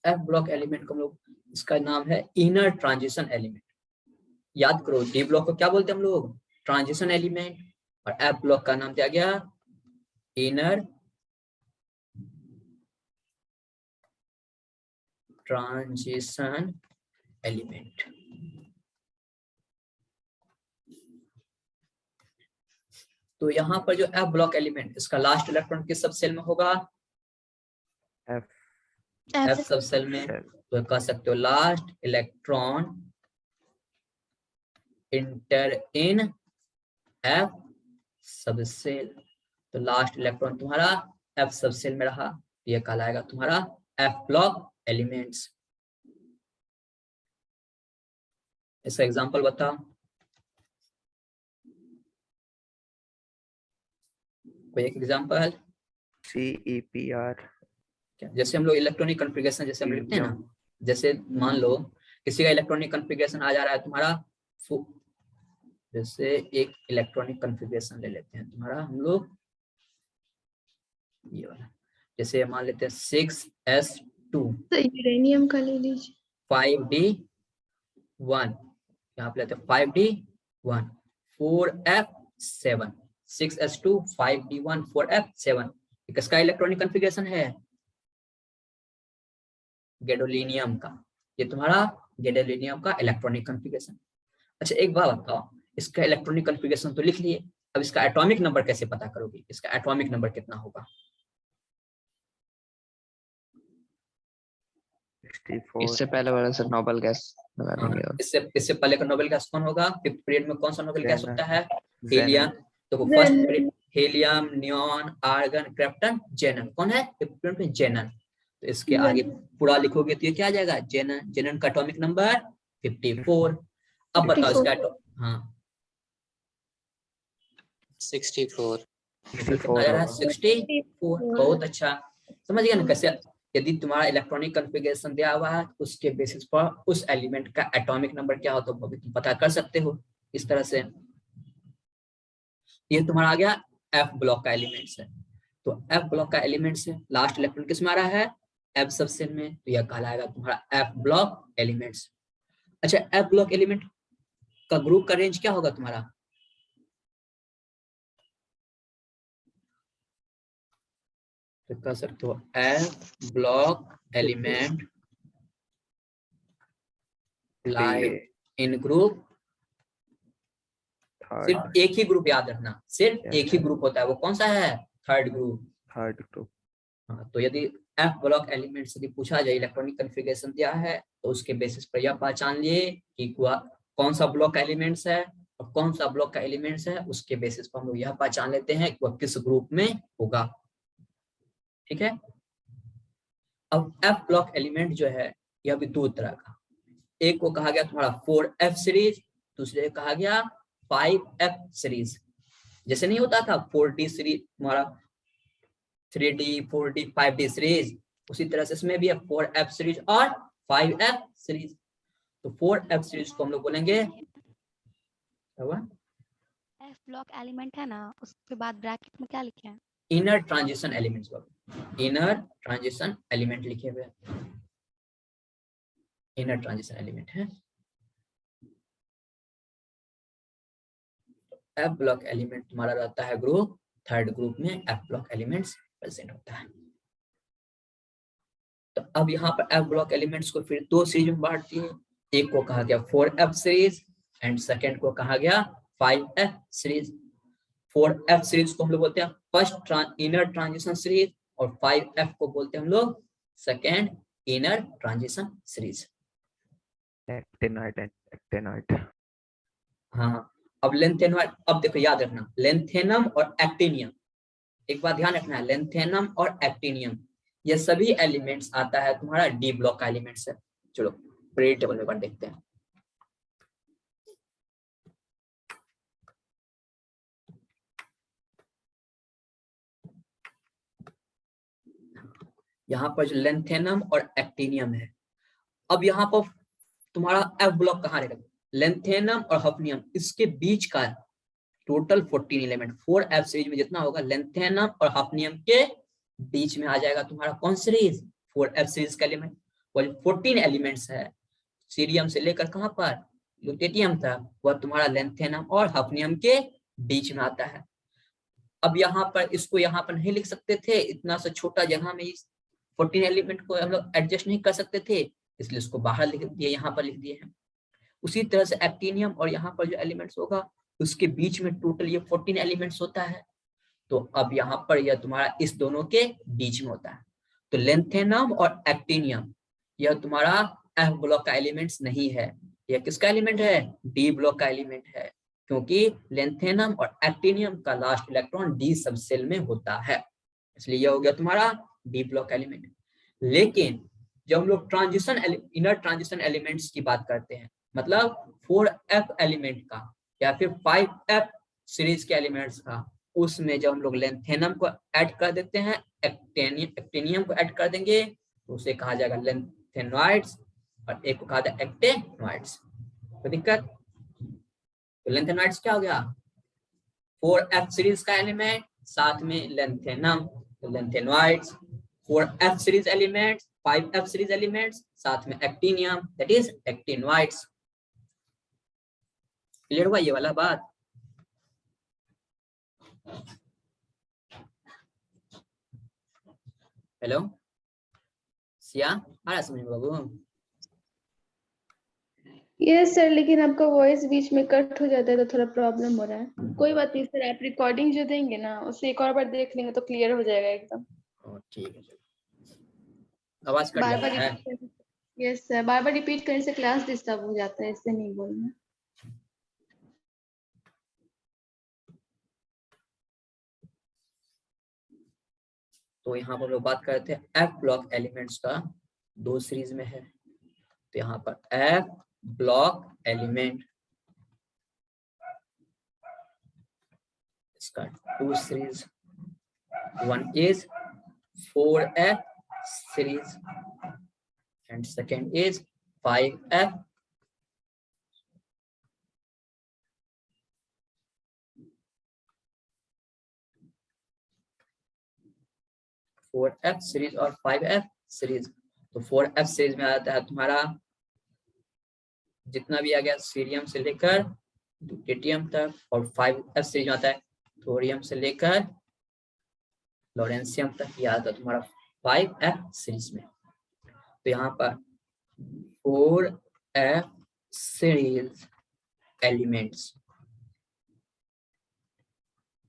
F block element को हम लोग, इसका नाम है इनर ट्रांजिशन एलिमेंट। याद करो डी ब्लॉक को क्या बोलते हैं हम लोग, ट्रांजिशन एलिमेंट, और एफ ब्लॉक का नाम दिया गया इनर ट्रांजिशन एलिमेंट। तो यहाँ पर जो एफ ब्लॉक एलिमेंट, इसका लास्ट इलेक्ट्रॉन किस सब सेल में होगा, एफ सब सेल में। तो कह सकते हो last electron inter in F सब सेल। तो लास्ट इलेक्ट्रॉन तुम्हारा एफ सब सेल में रहा, ये कहलाएगा तुम्हारा एफ ब्लॉक एलिमेंट्स। इसका एग्जांपल बताओ, कोई एक एग्जांपल। CEPR, जैसे हम लोग इलेक्ट्रॉनिक कॉन्फ़िगरेशन जैसे हम लिखते हैं ना, जैसे मान लो किसी का इलेक्ट्रॉनिक कॉन्फ़िगरेशन आ जा रहा है तुम्हारा, जैसे एक इलेक्ट्रॉनिक कॉन्फ़िगरेशन ले लेते हैं तुम्हारा हम लोग ये वाला, जैसे मान लेते हैं 6s2 तो यूरेनियम का ले लीजिए। 5d1, यहाँ पे लेते हैं 5d1 4f7, 6s2 5d1 4f7, किसका इलेक्ट्रॉनिक कॉन्फ़िगरेशन है, गैडोलीनियम का। ये तुम्हारा गैडोलीनियम का इलेक्ट्रॉनिक कॉन्फ़िगरेशन। अच्छा एक बात बताओ, इसका इलेक्ट्रॉनिक कॉन्फ़िगरेशन तो लिख लिए, अब इसका एटॉमिक नंबर कैसे पता करोगे, इसका एटॉमिक नंबर कितना होगा? 64। इससे पहले वाला सर नोबेल गैस लगा देंगे। और इससे पहले का नोबेल गैस कौन होगा, फिफ्थ पीरियड में कौन सा नोबेल गैस होता है, Xenon। हीलियम। तो first period helium, neon, argon, krypton, xenon. कौन है फिफ्थ पीरियड में, जेनन। तो इसके आगे पूरा लिखोगे तो ये क्या आ जाएगा, जेनन। जेनन का एटॉमिक नंबर 54। अब बताओ इसका हाँ 64। कितना आ जा रहा है, 64। बहुत अच्छा, समझ गया ना कैसे, यदि तुम्हारा इलेक्ट्रॉनिक कॉन्फ़िगरेशन दिया हुआ है उसके बेसिस पर उस एलिमेंट का एटॉमिक नंबर क्या हो तो तुम पता कर सकते हो इस तरह से। ये तुम्हारा आ गया एफ ब्लॉक का एलिमेंट्स है। तो एफ ब्लॉक का एलिमेंट्स है, लास्ट इलेक्ट्रॉन किस में आ रहा है, एफ सब सेल में, तो यह कहलाएगा तुम्हारा एफ ब्लॉक एलिमेंट्स। अच्छा एफ ब्लॉक एलिमेंट का ग्रुप का रेंज क्या होगा तुम्हारा, तो कह सकते हो F ब्लॉक एलिमेंट लाई इन ग्रुप, सिर्फ एक ही ग्रुप याद रखना, सिर्फ एक ही ग्रुप होता है, वो कौन सा है? Third group. हाँ, तो यदि F ब्लॉक एलिमेंट से पूछा जाए इलेक्ट्रॉनिक कॉन्फ़िगरेशन क्या है, तो उसके बेसिस पर यह पहचान लिए कि कौन सा ब्लॉक एलिमेंट्स है और कौन सा ब्लॉक का एलिमेंट्स है, उसके बेसिस पर हम लोग यह पहचान लेते हैं कि वह किस ग्रुप में होगा। ठीक है। अब F ब्लॉक एलिमेंट जो है यह भी दो तरह का, एक को कहा गया तुम्हारा 4F सीरीज, दूसरे को कहा गया 5F सीरीज। जैसे नहीं होता था 4D सीरीज तुम्हारा 3D 4D 5D सीरीज, उसी तरह से इसमें भी है 4F सीरीज और 5F सीरीज। तो 4F सीरीज को हम लोग बोलेंगे एफ ब्लॉक एलिमेंट है ना, उसके बाद ब्रैकेट में क्या लिखे हैं? Inner transition elements, inner transition element लिखे हुए हैं, इनर ट्रांजिशन एलिमेंट है। F ब्लॉक एलिमेंट तुम्हारा रहता है ग्रुप, थर्ड ग्रुप में F ब्लॉक एलिमेंट्स प्रेजेंट होता है। तो अब यहाँ पर F ब्लॉक एलिमेंट्स को फिर दो सीरीज में बांट दिए, एक को कहा गया 4F सीरीज एंड सेकेंड को कहा गया 5F सीरीज। 4F सीरीज को हम लोग बोलते हैं फर्स्ट इनर ट्रांजिशन सीरीज और 5F को बोलते हैं हम लोग second inner transition series. Actinoid. हाँ, अब लेंथेनॉइड, अब देखो याद रखना लेंथेनम और एक्टिनियम, एक बात ध्यान रखना है, लेंथेनम और एक्टिनियम ये सभी एलिमेंट्स आता है तुम्हारा डी ब्लॉक का एलिमेंट्स है। चलो पीरियड टेबल में देखते हैं। यहाँ पर जो लेंथेनम और एक्टिनियम है, अब यहाँ पर तुम्हारा F ब्लॉक कहाँ रहेगा? लेंथेनम और हफनियम, इसके बीच का टोटल 14 एलिमेंट 4F सीरीज में जितना होगा लेंथेनम और हफनियम के बीच में आ जाएगा तुम्हारा कौन सीरीज? 4F सीरीज का एलिमेंट। वो 14 एलिमेंट्स है सीरियम से लेकर कहां पर लुटेटियम तक, वह तुम्हारा लेंथेनम और हफनियम के बीच में आता है। अब यहाँ पर इसको यहाँ पर नहीं लिख सकते थे, इतना सा छोटा जगह में 14 एलिमेंट को हम लोग एडजस्ट नहीं कर सकते थे, इसलिए इसको बाहर लिख दिए, यहाँ पर लिख दिए हैं। उसी तरह से एक्टिनियम और यहाँ पर जो एलिमेंट्स होगा उसके बीच में टोटल ये 14 एलिमेंट्स होता है। तो अब यहाँ पर यह तुम्हारा इस दोनों के बीच में होता है। तो लेंथेनम और एक्टिनियम यह तुम्हारा F ब्लॉक का एलिमेंट्स नहीं है, यह किसका एलिमेंट है? डी ब्लॉक का एलिमेंट है, क्योंकि लेंथेनम और एक्टिनियम का लास्ट इलेक्ट्रॉन डी सब सेल में होता है, इसलिए यह हो गया तुम्हारा डी ब्लॉक एलिमेंट। लेकिन जब हम लोग ट्रांजिशन इनर ट्रांजिशन एलिमेंट्स की बात करते हैं, मतलब 4F एलिमेंट का या फिर 5F सीरीज के एलिमेंट्स का, उसमें जब हम लोग लेंथेनम को ऐड कर देते हैं, एक्टिनियम को ऐड कर देंगे, तो उसे कहा जाएगा लेंथेनॉइड्स और एक को कहा जाएगा एक्टिनॉइड्स। तो दिक्कत, तो लेंथेनॉइड्स क्या हो गया? 4F सीरीज का एलिमेंट साथ में लेंथेनम, तो lanthanoids. 4F series elements 5F series elements साथ में actinium, that is actinoids. Clear हुआ ये वाला बात? हेलो सिया, आ रहा समझ में बाबू? यस सर, लेकिन आपका वॉइस बीच में कट हो जाता है तो थोड़ा प्रॉब्लम हो रहा है। कोई बात नहीं सर, आप रिकॉर्डिंग जो देंगे ना उसे एक और बार देख लेंगे तो क्लियर हो जाएगा एकदम। ठीक है, आवाज कट जाता है। यस सर, बार बार रिपीट करने से क्लास डिस्टर्ब हो जाता है, इससे नहीं बोलना। तो यहाँ पर लोग बात करते हैं F ब्लॉक एलिमेंट्स का दो सीरीज में है। तो यहाँ पर F ब्लॉक एलिमेंट इसका two series, one is 4F series and second is 5F। Four F series और 5F सीरीज। तो 4F सीरीज में आता है तुम्हारा जितना भी आ गया सीरियम से लेकर ड्यूटेरियम तक, और 5F सीरीज में आता है थोरियम से लेकर लॉरेंशियम तक ये आता तुम्हारा 5f सीरीज में। तो यहाँ पर 4f series elements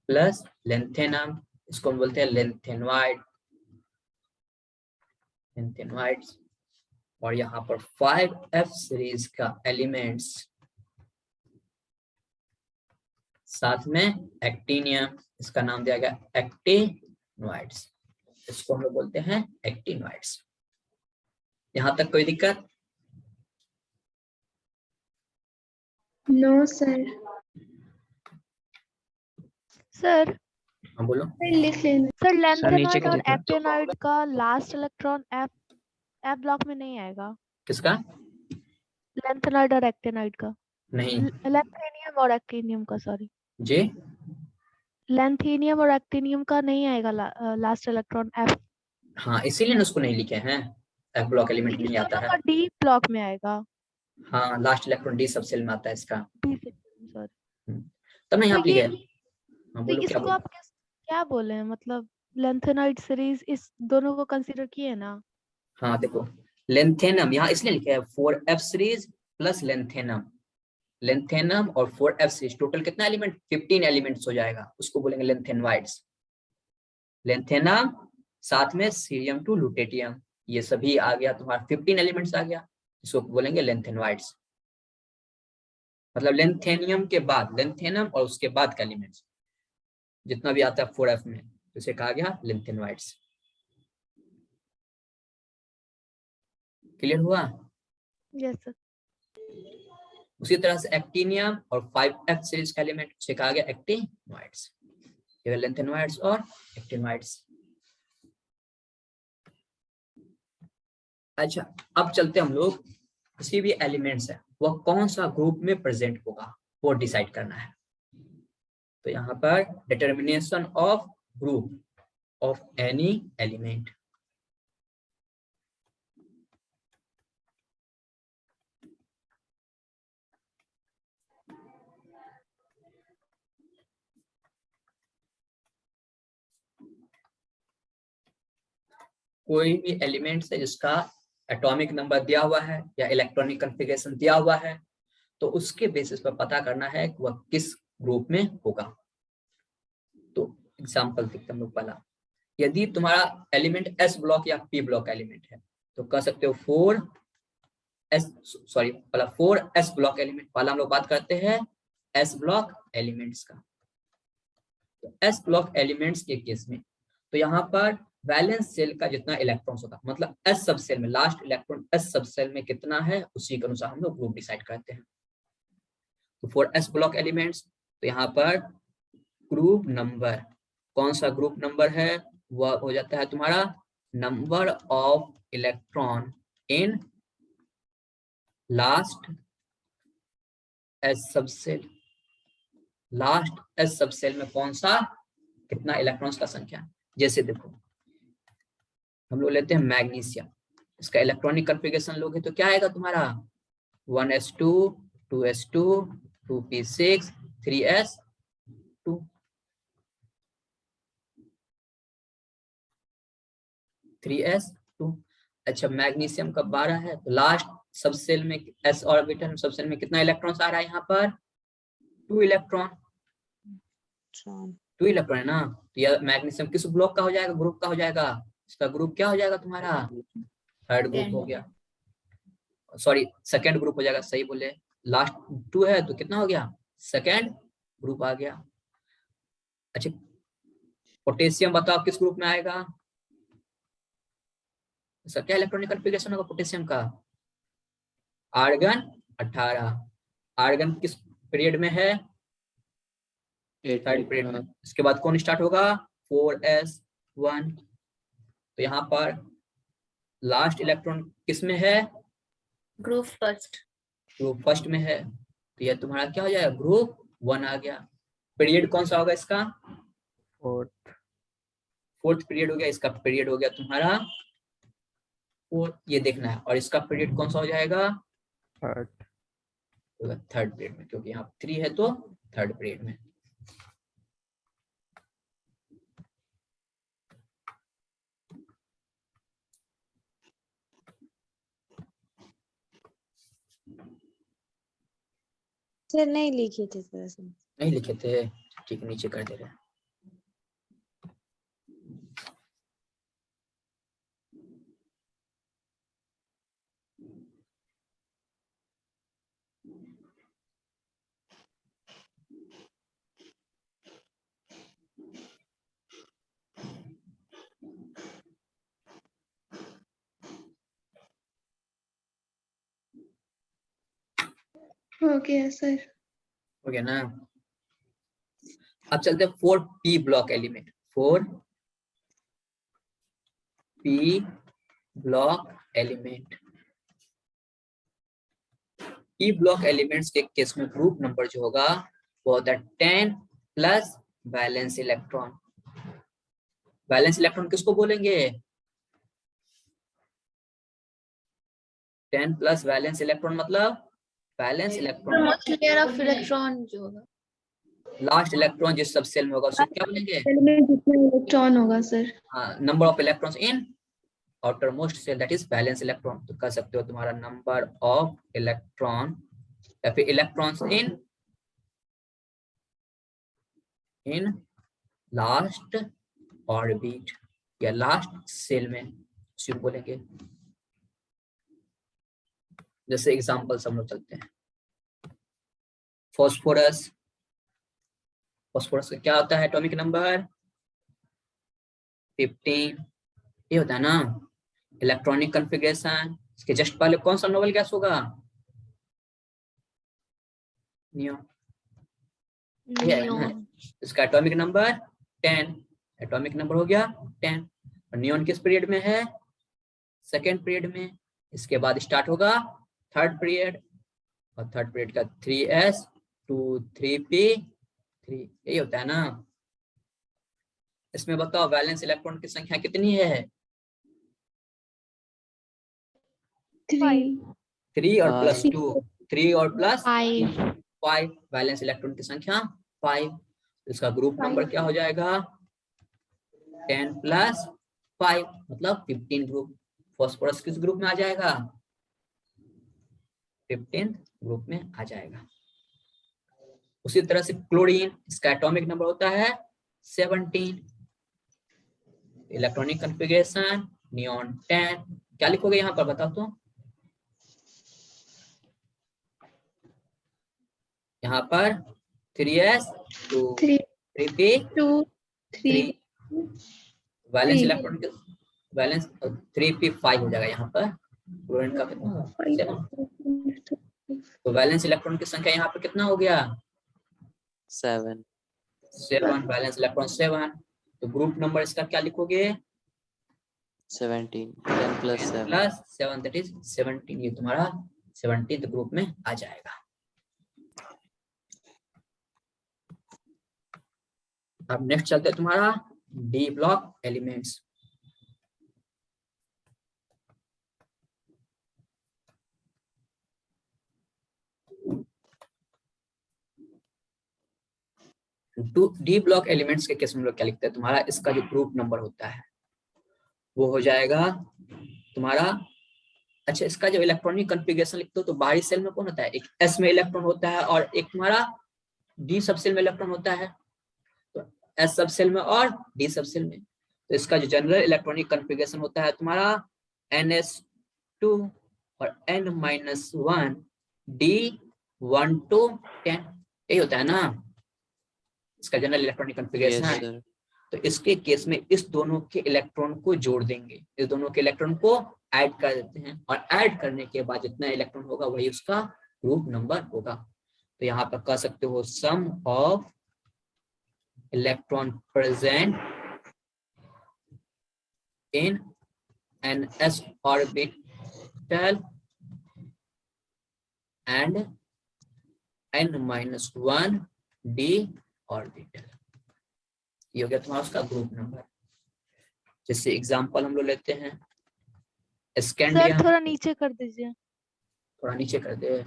plus lanthanum, इसको हम बोलते हैं लेंथेनॉइड्स, और यहाँ पर 5f सीरीज का एलिमेंट्स साथ में एक्टिनियम, इसका नाम दिया गया एक्टिनॉइड्स, इसको हम लोग बोलते हैं एक्टिनॉइड्स। यहाँ तक कोई दिक्कत? No sir. सर हाँ बोलो। लिख लेना। सर नीचे लेंथेनॉइड के और देखना। एक्टिनॉइड का लास्ट इलेक्ट्रॉन एफ ब्लॉक में नहीं आएगा। किसका? लेंथेनॉइड और एक्टिनॉइड का नहीं लेंथेनियम और एक्टिनियम का, सॉरी जी, लेंथेनियम और एक्टिनियम का नहीं आएगा लास्ट इलेक्ट्रॉन एफ। हाँ इसीलिए उसको नहीं लिखे हैं, एफ ब्लॉक एलिमेंट नहीं आता है। डी ब्लॉक में आएगा। हाँ लास्ट इलेक्ट्रॉन डी सब सेल में आता है इसका, डी सेक्शन, सॉरी। तब नहीं तो आप लिखे। ये हाँ तो बोलो क्या इसको बोलो। आप क्या बोले हैं, मतलब लेंथेनॉइड सीरीज इस दोनों को कंसीडर किए ना? हाँ देखो लेंथेनम यहाँ इसलिए लिखा है 4f series plus lanthanum, lanthanum और 4f सीरीज टोटल कितना एलिमेंट? 15 एलिमेंट्स हो जाएगा, उसको बोलेंगे लेंथेनॉइड्स। लेंथेनम साथ में सीरियम टू लुटेटियम, ये सभी आ गया तुम्हारा 15 एलिमेंट्स आ गया, इसको बोलेंगे लेंथेनॉइड्स। मतलब लेंथेनियम के बाद लेंथेनम और उसके बाद का एलिमेंट्स जितना भी आता है 4f में, इसे कहा गया लेंथेनॉइड्स। क्लियर हुआ? Yes sir. उसी तरह से एक्टिनियम और 5f सीरीज का एलिमेंट से कहा गया एक्टिनॉइड्स, ये लेंथेनॉइड्स और एक्टिनॉइड्स। अच्छा अब चलते हम लोग, किसी भी एलिमेंट्स है वह कौन सा ग्रुप में प्रेजेंट होगा वो डिसाइड करना है। तो यहाँ पर determination of group of any element, कोई भी एलिमेंट्स है जिसका एटॉमिक नंबर दिया हुआ है या इलेक्ट्रॉनिक कॉन्फ़िगरेशन दिया हुआ है, तो उसके बेसिस पर पता करना है कि वह किस ग्रुप में होगा। तो एग्जांपल देखते हैं हम लोग। पहला, यदि तुम्हारा एलिमेंट एस ब्लॉक या पी ब्लॉक एलिमेंट है तो कह सकते हो 4s ब्लॉक एलिमेंट। पहला हम लोग बात करते हैं एस ब्लॉक एलिमेंट्स का। तो एस ब्लॉक एलिमेंट्स के केस में तो यहाँ पर वैलेंस सेल का जितना इलेक्ट्रॉन्स होगा, मतलब एस सब सेल में लास्ट इलेक्ट्रॉन एस सब सेल में कितना है उसी के अनुसार हम लोग ग्रुप डिसाइड करते हैं। तो फॉर एस ब्लॉक एलिमेंट्स तो यहाँ पर ग्रुप नंबर, कौन सा ग्रुप नंबर है वह हो जाता है तुम्हारा number of electron in last S सब सेल। लास्ट एस सब सेल में कौन सा कितना इलेक्ट्रॉन्स का संख्या। जैसे देखो हम लोग लेते हैं मैग्नीशियम, इसका इलेक्ट्रॉनिक कॉन्फ़िगरेशन लोगे तो क्या आएगा तुम्हारा 1s2 2s2 2p6 3s2। अच्छा मैग्नीशियम का 12 है तो लास्ट सब सेल में s ऑर्बिटल सब सेल में कितना इलेक्ट्रॉन्स आ रहा है यहाँ पर 2 इलेक्ट्रॉन। 2 इलेक्ट्रॉन है ना, तो यह मैग्नीशियम किस ब्लॉक का हो जाएगा, ग्रुप का हो जाएगा। इसका ग्रुप क्या हो जाएगा तुम्हारा थर्ड ग्रुप हो गया, सॉरी सेकंड ग्रुप हो जाएगा, सही बोले। लास्ट 2 है तो कितना हो गया सेकंड ग्रुप आ गया। अच्छा पोटेशियम बताओ किस ग्रुप में आएगा, इसका क्या इलेक्ट्रॉनिक कॉन्फ़िगरेशन होगा पोटेशियम का आर्गन 18। आर्गन किस पीरियड में है थर्ड पीरियड में। इसके बाद कौन स्टार्ट होगा 4s1। तो यहाँ पर लास्ट इलेक्ट्रॉन किस में है ग्रुप फर्स्ट, ग्रुप फर्स्ट में है, तो यह तुम्हारा क्या हो जाएगा ग्रुप 1 आ गया। पीरियड कौन सा होगा इसका फोर्थ पीरियड हो गया, इसका पीरियड हो गया तुम्हारा 4, ये देखना है। और इसका पीरियड कौन सा हो जाएगा थर्ड पीरियड में, क्योंकि यहाँ 3 है तो थर्ड पीरियड में। सर नहीं लिखे थे थोड़ा सा। नहीं लिखे थे, ठीक है, नीचे कर दे रहे हैं। Okay sir. हो गया ना। अब चलते हैं 4p block element. 4p block element. p block elements के केस में ग्रुप नंबर जो होगा वो होता है 10 plus valence electron. Valence electron किसको बोलेंगे? 10 प्लस वैलेंस इलेक्ट्रॉन मतलब valence electron layer of electron जो होगा, लास्ट इलेक्ट्रॉन जिस सब सेल में होगा उसको क्या बोलेंगे? एलिमेंट जितना इलेक्ट्रॉन होगा सर। हाँ, number of electrons in outer most shell that is valence electron. तो कह सकते हो तुम्हारा नंबर ऑफ इलेक्ट्रॉन या फिर इलेक्ट्रॉन्स इन लास्ट ऑर्बिट या लास्ट सेल में उसी को बोलेंगे। जैसे एग्जांपल सब लोग चलते हैं। फास्फोरस, फास्फोरस का क्या होता है एटॉमिक नंबर? 15। ये होता है ना इलेक्ट्रॉनिक कॉन्फ़िगरेशन। इसके जस्ट पहले कौन सा नोबेल गैस होगा? नियॉन। ये है ना, इसका एटॉमिक नंबर 10। एटॉमिक नंबर हो गया 10। और नियॉन किस पीरियड में है? सेकेंड पीरियड में। इसके बाद स्टार्ट होगा थर्ड पीरियड, और थर्ड पीरियड का 3s2 3p3। यही होता है ना। इसमें बताओ वैलेंस इलेक्ट्रॉन की संख्या कितनी है? 3 और प्लस 2, 3 और प्लस 5। वैलेंस इलेक्ट्रॉन की संख्या 5। इसका ग्रुप नंबर क्या हो जाएगा? 10 प्लस 5 मतलब 15 ग्रुप। फास्फोरस किस ग्रुप में आ जाएगा? 15th ग्रुप में आ जाएगा। उसी तरह से क्लोरीन, इसका एटॉमिक नंबर होता है 17। Electronic configuration neon 10। क्या लिखोगे यहाँ पर बताओ तो? यहाँ पर 3s2 3p2 3। वैलेंस इलेक्ट्रॉन के वैलेंस 3p5 हो जाएगा यहाँ पर। क्लोरीन का कितना? 7। तो वैलेंस इलेक्ट्रॉन की संख्या यहाँ पर कितना हो गया? 7। 7। Valence electron 7। तो ग्रुप नंबर इसका क्या लिखोगे? 17। 10 प्लस 7। Plus 7 that is 17। ये तुम्हारा 17th ग्रुप में आ जाएगा। अब नेक्स्ट चलते हैं तुम्हारा D block elements. D block elements के केस में लोग क्या लिखते हैं? तुम्हारा इसका जो ग्रुप नंबर होता है वो हो जाएगा तुम्हारा, अच्छा इसका जो इलेक्ट्रॉनिक कॉन्फ़िगरेशन लिखते हो तो बाहरी सेल में कौन होता है? एक एस में इलेक्ट्रॉन होता है और एक तुम्हारा डी सब सेल में इलेक्ट्रॉन होता है। तो एस सब सेल में और डी सब सेल में। तो इसका जो जनरल इलेक्ट्रॉनिक कॉन्फ़िगरेशन होता है तुम्हारा ns2 और n-1 d1 to 10। यही होता है ना इसका जनरल इलेक्ट्रॉनिक कॉन्फ़िगरेशन है। तो इसके केस में इस दोनों के इलेक्ट्रॉन को जोड़ देंगे, इस दोनों के इलेक्ट्रॉन को ऐड कर देते हैं, और ऐड करने के बाद जितना इलेक्ट्रॉन होगा वही उसका ग्रुप नंबर होगा। तो यहाँ पर कह सकते हो sum of electron present in N S orbital and n-1 d orbital. ये हो गया तुम्हारा उसका ग्रुप नंबर। जैसे एग्जांपल हम लोग लेते हैं स्कैंडियम। सर थोड़ा नीचे कर दीजिए। थोड़ा नीचे कर दे।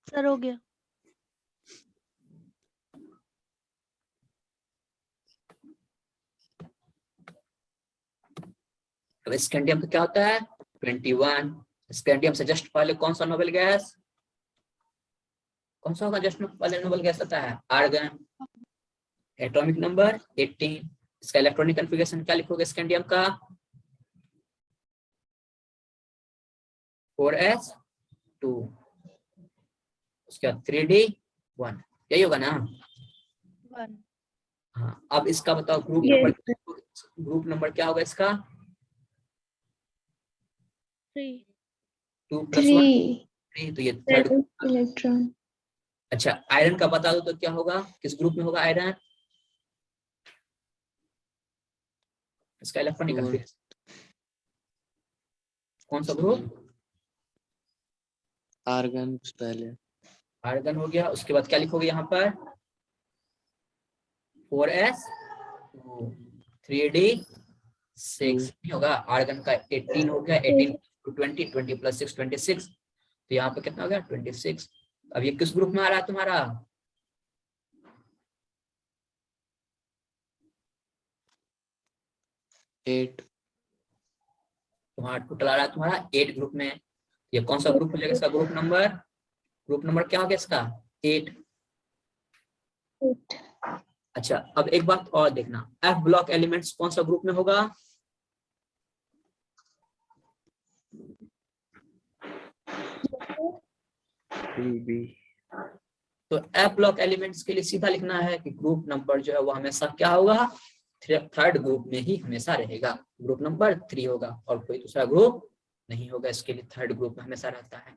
सर हो गया। अब स्कैंडियम का क्या होता है 21। स्कैंडियम से जस्ट पहले कौन सा नोबेल गैस, कौन सा होगा जस्ट पहले नोबेल गैस आता है आर्गन। Atomic number 18। इसका इलेक्ट्रॉनिक कॉन्फ़िगरेशन क्या लिखोगे स्कैंडियम का 4s2, उसका 3d1, यही होगा ना। 1 हाँ अब इसका बताओ group Yes, number, group number क्या होगा इसका 3 2 + 1 3 3, तो ये थर्ड। इलेक्ट्रॉन। अच्छा आयरन का बता दो तो क्या होगा, किस ग्रुप में होगा आयरन, इसका इलेक्ट्रॉनिक Four. कॉन्फ़िगरेशन कौन सा ग्रुप, आर्गन पहले। आर्गन हो गया। उसके बाद क्या लिखोगे यहाँ पर 4s 3d6 नहीं होगा, आर्गन का 18 हो गया, 18 + 20 20 + 6 26, तो यहाँ पे कितना हो गया 26। अब ये किस ग्रुप में आ रहा है तुम्हारा 8. तुम्हारा टोटल आ रहा है तुम्हारा 8 ग्रुप में। ये कौन सा ग्रुप हो जाएगा इसका ग्रुप नंबर क्या हो गया इसका 8। अच्छा अब एक बात और देखना, एफ ब्लॉक एलिमेंट्स कौन सा ग्रुप में होगा, तो एफ ब्लॉक एलिमेंट्स के लिए सीधा लिखना है कि ग्रुप नंबर जो है वो हमेशा क्या होगा थर्ड ग्रुप में ही हमेशा रहेगा, ग्रुप नंबर 3 होगा और कोई दूसरा ग्रुप नहीं होगा, इसके लिए थर्ड ग्रुप में हमेशा रहता है।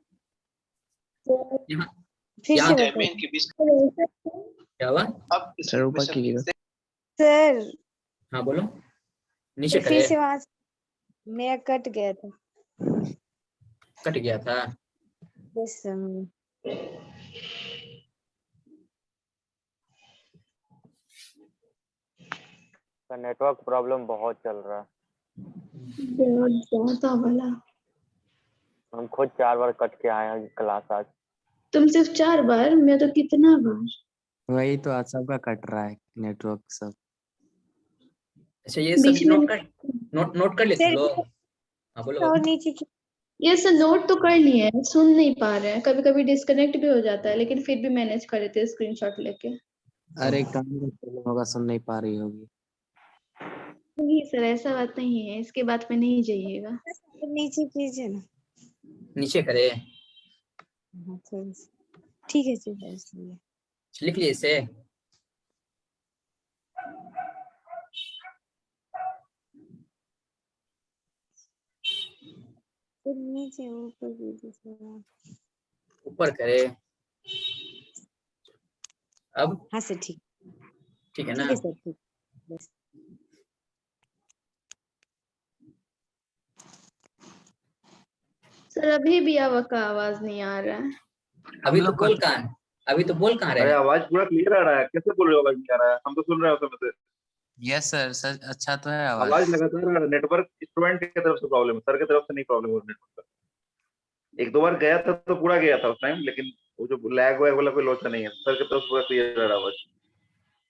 फिर यहाँ से क्या हुआ सर, हाँ बोलो, नीचे फिर करे से वहां मेरा कट गया था। कट गया था। बस का नेटवर्क प्रॉब्लम बहुत चल रहा है, बहुत ज्यादा वाला। हम खुद 4 बार कट के आए हैं क्लास आज। तुम सिर्फ 4 बार, मैं तो कितना बार। वही तो आज सबका कट रहा है नेटवर्क सब। अच्छा ये बीच सभी में नोट कर लेते लोग। हाँ बोलो और बोलो। नीचे की ये सर नोट तो कर लिए हैं, सुन नहीं पा रहे हैं, कभी कभी डिस्कनेक्ट भी हो जाता है, लेकिन फिर भी मैनेज कर लेते हैं स्क्रीनशॉट लेके। अरे काम का प्रॉब्लम होगा, सुन नहीं पा रही होगी। नहीं सर ऐसा बात नहीं है, इसके बात में नहीं जाइएगा। नीचे कीजिए ना। नीचे करे हाँ, थोड़ा सा। ठीक है ठीक है इसलिए लिख लिए इसे। फिर नीचे ऊपर कीजिए थोड़ा। ऊपर करे अब, हाँ सर ठीक ठीक है ना। ठीक है सर ठीक बस। सर अभी भी आपका आवाज नहीं आ रहा है। अभी तो बोल कहाँ है, अभी तो बोल कहाँ अरे रहे। आवाज पूरा क्लियर आ रहा है, कैसे बोल रहे हो आवाज नहीं आ रहा है, हम तो सुन रहे हो समय से। यस सर, सर अच्छा तो है आवाज आवाज। लगातार आ रहा है, नेटवर्क स्टूडेंट की तरफ से प्रॉब्लम है, सर की तरफ से नहीं प्रॉब्लम हो नेटवर्क का। एक दो बार गया था तो पूरा गया था उस टाइम, लेकिन वो जो लैग वैग वाला कोई लोचा नहीं है, सर की तरफ से पूरा क्लियर आ रहा है आवाज।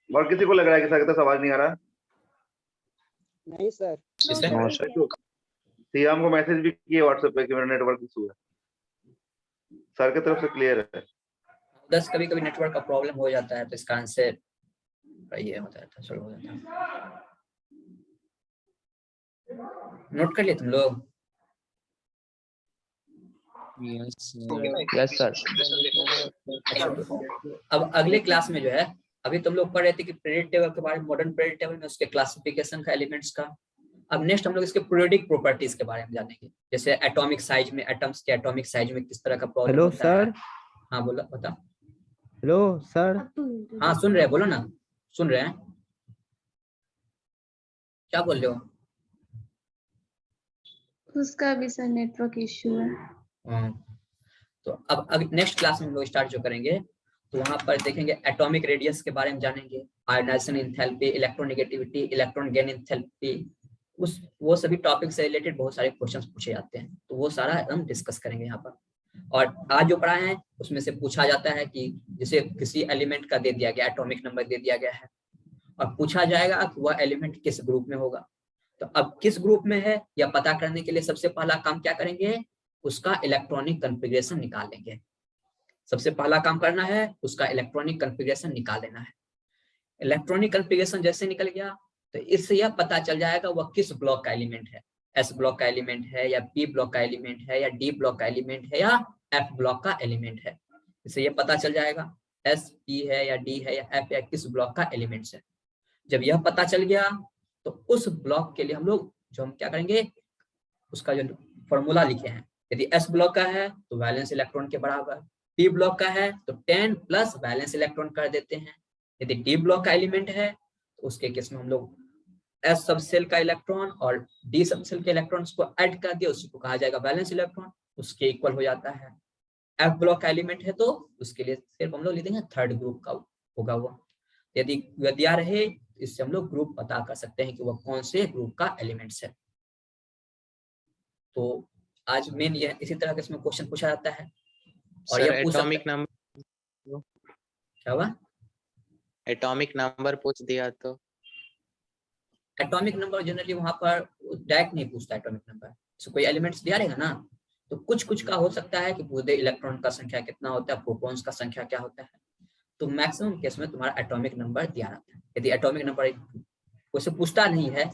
और किसी को लग रहा है कि सर की तरफ से आवाज नहीं आ रहा? नहीं सर। सियाम को मैसेज भी किए व्हाट्सएप पे कि मेरा नेटवर्क इशू है, सर की तरफ से क्लियर है। बस कभी कभी नेटवर्क का प्रॉब्लम हो जाता है तो इसका आंसर ये होता है, सॉल्व हो जाता है। नोट कर लिए तुम लोग। Yes sir. अब अगले क्लास में जो है, अभी तुम लोग पढ़ रहे थे कि पीरियड टेबल के बारे में, मॉडर्न पीरियड टेबल में उसके क्लासिफिकेशन का एलिमेंट्स का। अब नेक्स्ट हम लोग इसके पीरियोडिक प्रॉपर्टीज के बारे में जानेंगे, जैसे एटॉमिक साइज में, एटम्स के एटॉमिक साइज में किस तरह का प्रॉब्लम होता है। हाँ बोलो बता। Hello sir. हाँ सुन रहे हैं, बोलो ना, सुन रहे हैं, क्या बोल रहे हो। उसका भी सर नेटवर्क इश्यू है। तो अब नेक्स्ट क्लास में हम लोग स्टार्ट जो करेंगे तो वहां पर देखेंगे एटॉमिक रेडियस के बारे में जानेंगे, ionisation enthalpy, electronegativity, electron gain enthalpy, वो सभी टॉपिक से रिलेटेड बहुत सारे क्वेश्चंस पूछे जाते हैं, तो वो सारा हम डिस्कस करेंगे यहाँ पर। और आज जो पढ़ा है उसमें से पूछा जाता है कि जैसे किसी एलिमेंट का दे दिया गया, एटॉमिक नंबर दे दिया गया है और पूछा जाएगा कि वह एलिमेंट किस ग्रुप में होगा, तो अब किस ग्रुप में है या पता करने के लिए सबसे पहला काम क्या करेंगे, उसका इलेक्ट्रॉनिक कॉन्फ़िगरेशन निकालेंगे। सबसे पहला काम करना है उसका इलेक्ट्रॉनिक कॉन्फ़िगरेशन निकाल लेना है। इलेक्ट्रॉनिक कॉन्फ़िगरेशन जैसे निकल गया तो इससे यह पता चल जाएगा वह किस ब्लॉक का एलिमेंट है, एस ब्लॉक का एलिमेंट है या पी ब्लॉक का एलिमेंट है या डी ब्लॉक का एलिमेंट है या एफ ब्लॉक का एलिमेंट है। इससे यह पता चल जाएगा एस पी है या डी है या एफ या किस ब्लॉक का एलिमेंट्स है। जब यह पता चल गया तो उस ब्लॉक के लिए हम लोग जो हम क्या करेंगे, उसका जो फॉर्मूला लिखे हैं, यदि एस ब्लॉक का है तो वैलेंस इलेक्ट्रॉन के बराबर, पी ब्लॉक का है तो 10 प्लस वैलेंस इलेक्ट्रॉन कर देते हैं। यदि डी ब्लॉक का एलिमेंट है तो उसके केस में हम लोग एस सब सेल का इलेक्ट्रॉन और डी सब सेल के इलेक्ट्रॉन्स को ऐड कर दिया, उसी को कहा जाएगा वैलेंस इलेक्ट्रॉन, उसके इक्वल हो जाता है। एफ ब्लॉक का एलिमेंट है तो उसके लिए सिर्फ हम लोग लिख देंगे थर्ड ग्रुप का होगा वो। यदि दिया रहे इससे हम लोग ग्रुप पता कर सकते हैं कि वह कौन से ग्रुप का एलिमेंट्स है। तो आज मेन ये इसी तरह के इसमें क्वेश्चन पूछा जाता है। और सर ये पूछ एटॉमिक नंबर क्या हुआ, एटॉमिक नंबर पूछ दिया तो एटॉमिक नंबर जनरली वहां पर डायरेक्ट नहीं पूछता एटॉमिक नंबर, सो कोई एलिमेंट्स दिया रहेगा ना तो कुछ कुछ का हो सकता है कि पूरे इलेक्ट्रॉन का संख्या कितना होता है, प्रोटॉन्स का संख्या क्या होता है, तो मैक्सिमम केस में तुम्हारा एटॉमिक नंबर दिया रहता है। यदि एटॉमिक नंबर कोई से पूछता नहीं है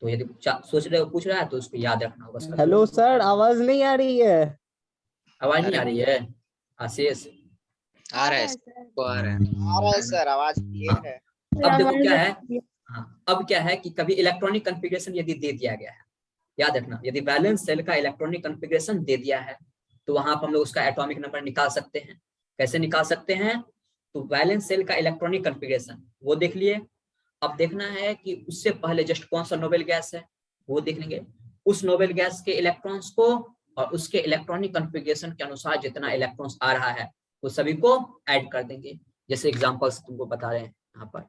तो यदि सोच रहे हो पूछ रहा है तो उसको याद रखना होगा। हेलो सर, आवाज नहीं आ रही है। आवाज नहीं आ रही है आशीष? आ रहा है सर, आवाज क्लियर है। अब देखो क्या है, हाँ अब क्या है कि कभी इलेक्ट्रॉनिक कॉन्फ़िगरेशन यदि दे दिया गया है, याद रखना यदि वैलेंस सेल का इलेक्ट्रॉनिक कॉन्फ़िगरेशन दे दिया है तो वहां पर हम लोग उसका एटॉमिक नंबर निकाल सकते हैं। कैसे निकाल सकते हैं, तो वैलेंस सेल का इलेक्ट्रॉनिक कॉन्फ़िगरेशन वो देख लिए। अब देखना है कि उससे पहले जस्ट कौन सा नोबेल गैस है वो देख लेंगे, उस नोबेल गैस के इलेक्ट्रॉन्स को और उसके इलेक्ट्रॉनिक कॉन्फ़िगरेशन के अनुसार जितना इलेक्ट्रॉन्स आ रहा है वो सभी को ऐड कर देंगे। जैसे एग्जांपल्स तुमको बता रहे हैं यहाँ पर,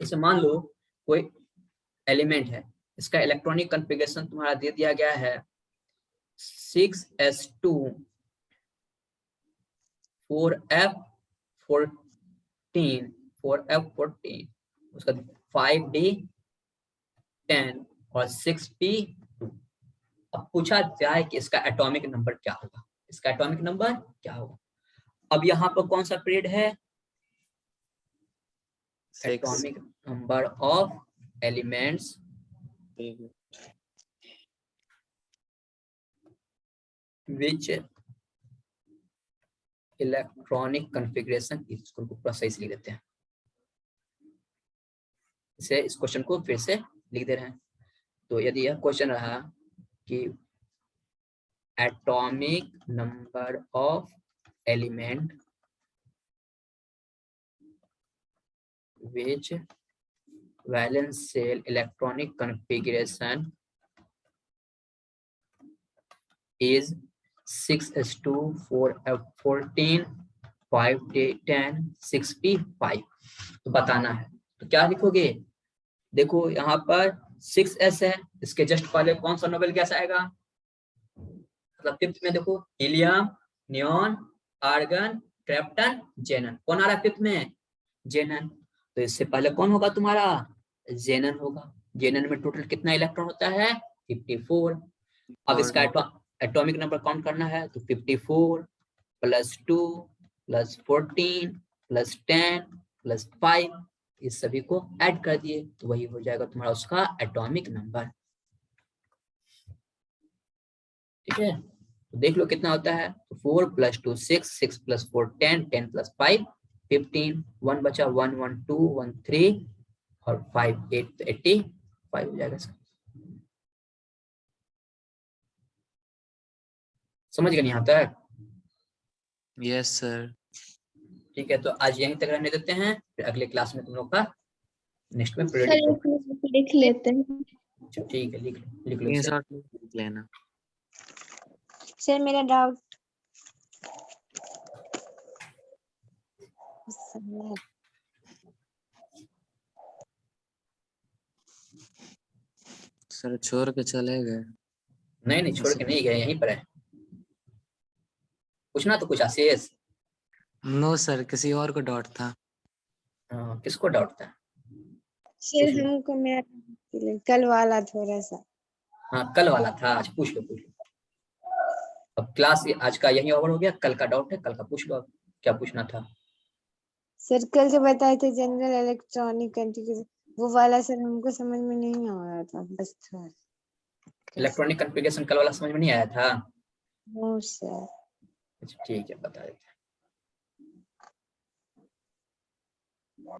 जैसे मान लो कोई एलिमेंट है, इसका इलेक्ट्रॉनिक कॉन्फ़िगरेशन तुम्हारा दे दिया गया है 6s2 4f14 उसका 5d10 और 6p2। अब पूछा जाए कि इसका एटॉमिक नंबर क्या होगा, इसका एटॉमिक नंबर क्या होगा। अब यहाँ पर कौन सा पीरियड है, atomic number of elements which electronic configuration, इसको पूरा सही से लिख देते हैं, इसे इस क्वेश्चन को फिर से लिख दे रहे हैं। तो यदि यह क्वेश्चन रहा कि atomic number of element which valence cell electronic configuration is 6s2 4f14 5d10 6p5, तो बताना है। तो क्या लिखोगे, देखो यहाँ पर 6s है, इसके जस्ट पहले कौन सा नोबेल गैस आएगा, मतलब फिफ्थ में देखो helium, neon, argon, krypton, xenon, कौन आ रहा है फिफ्थ में, जेनन। तो इससे पहले कौन होगा तुम्हारा, जेनन होगा। जेनन में टोटल कितना इलेक्ट्रॉन होता है, 54। अब इसका एटॉमिक नंबर काउंट करना है तो 54 प्लस 2 प्लस 14 प्लस 10 प्लस 5, इस सभी को ऐड कर दिए तो वही हो जाएगा तुम्हारा उसका एटॉमिक नंबर। ठीक है, तो देख लो कितना होता है, तो 4 प्लस 2 6, 6 प्लस 4 10, 10 प्लस 5 15, 1 बचा 1 1 2 1 3 और 5 8, तो 85 हो जाएगा इसका। समझ गए यहाँ तक? Yes sir. ठीक है, तो आज यहीं तक रहने देते हैं, फिर अगले क्लास में तुम लोग का नेक्स्ट में सर पीरियडिक लिख लेते हैं। ठीक है, लिख लो इसे। लिख लेना सर मेरा डाउट सर, छोड़ के चले गए। नहीं छोड़ के नहीं गए, यहीं पर है। पूछना तो कुछ आशीष। नो सर, किसी और को डाउट था। किसको डाउट था? सर पूछ लो। हमको मेरा कल वाला थोड़ा सा हाँ कल वाला था, आज पूछ लो पूछ लो। अब क्लास आज का यही ओवर हो गया, कल का डाउट है, कल का पूछ लो अब क्या पूछना था। सर कल जो बताए थे जनरल इलेक्ट्रॉनिक कॉन्फ़िगरेशन वो वाला सर हमको समझ में नहीं आ रहा था बस थोड़ा। इलेक्ट्रॉनिक कॉन्फ़िगरेशन कल वाला समझ में नहीं आया था? No sir. अच्छा ठीक है बता देते हैं।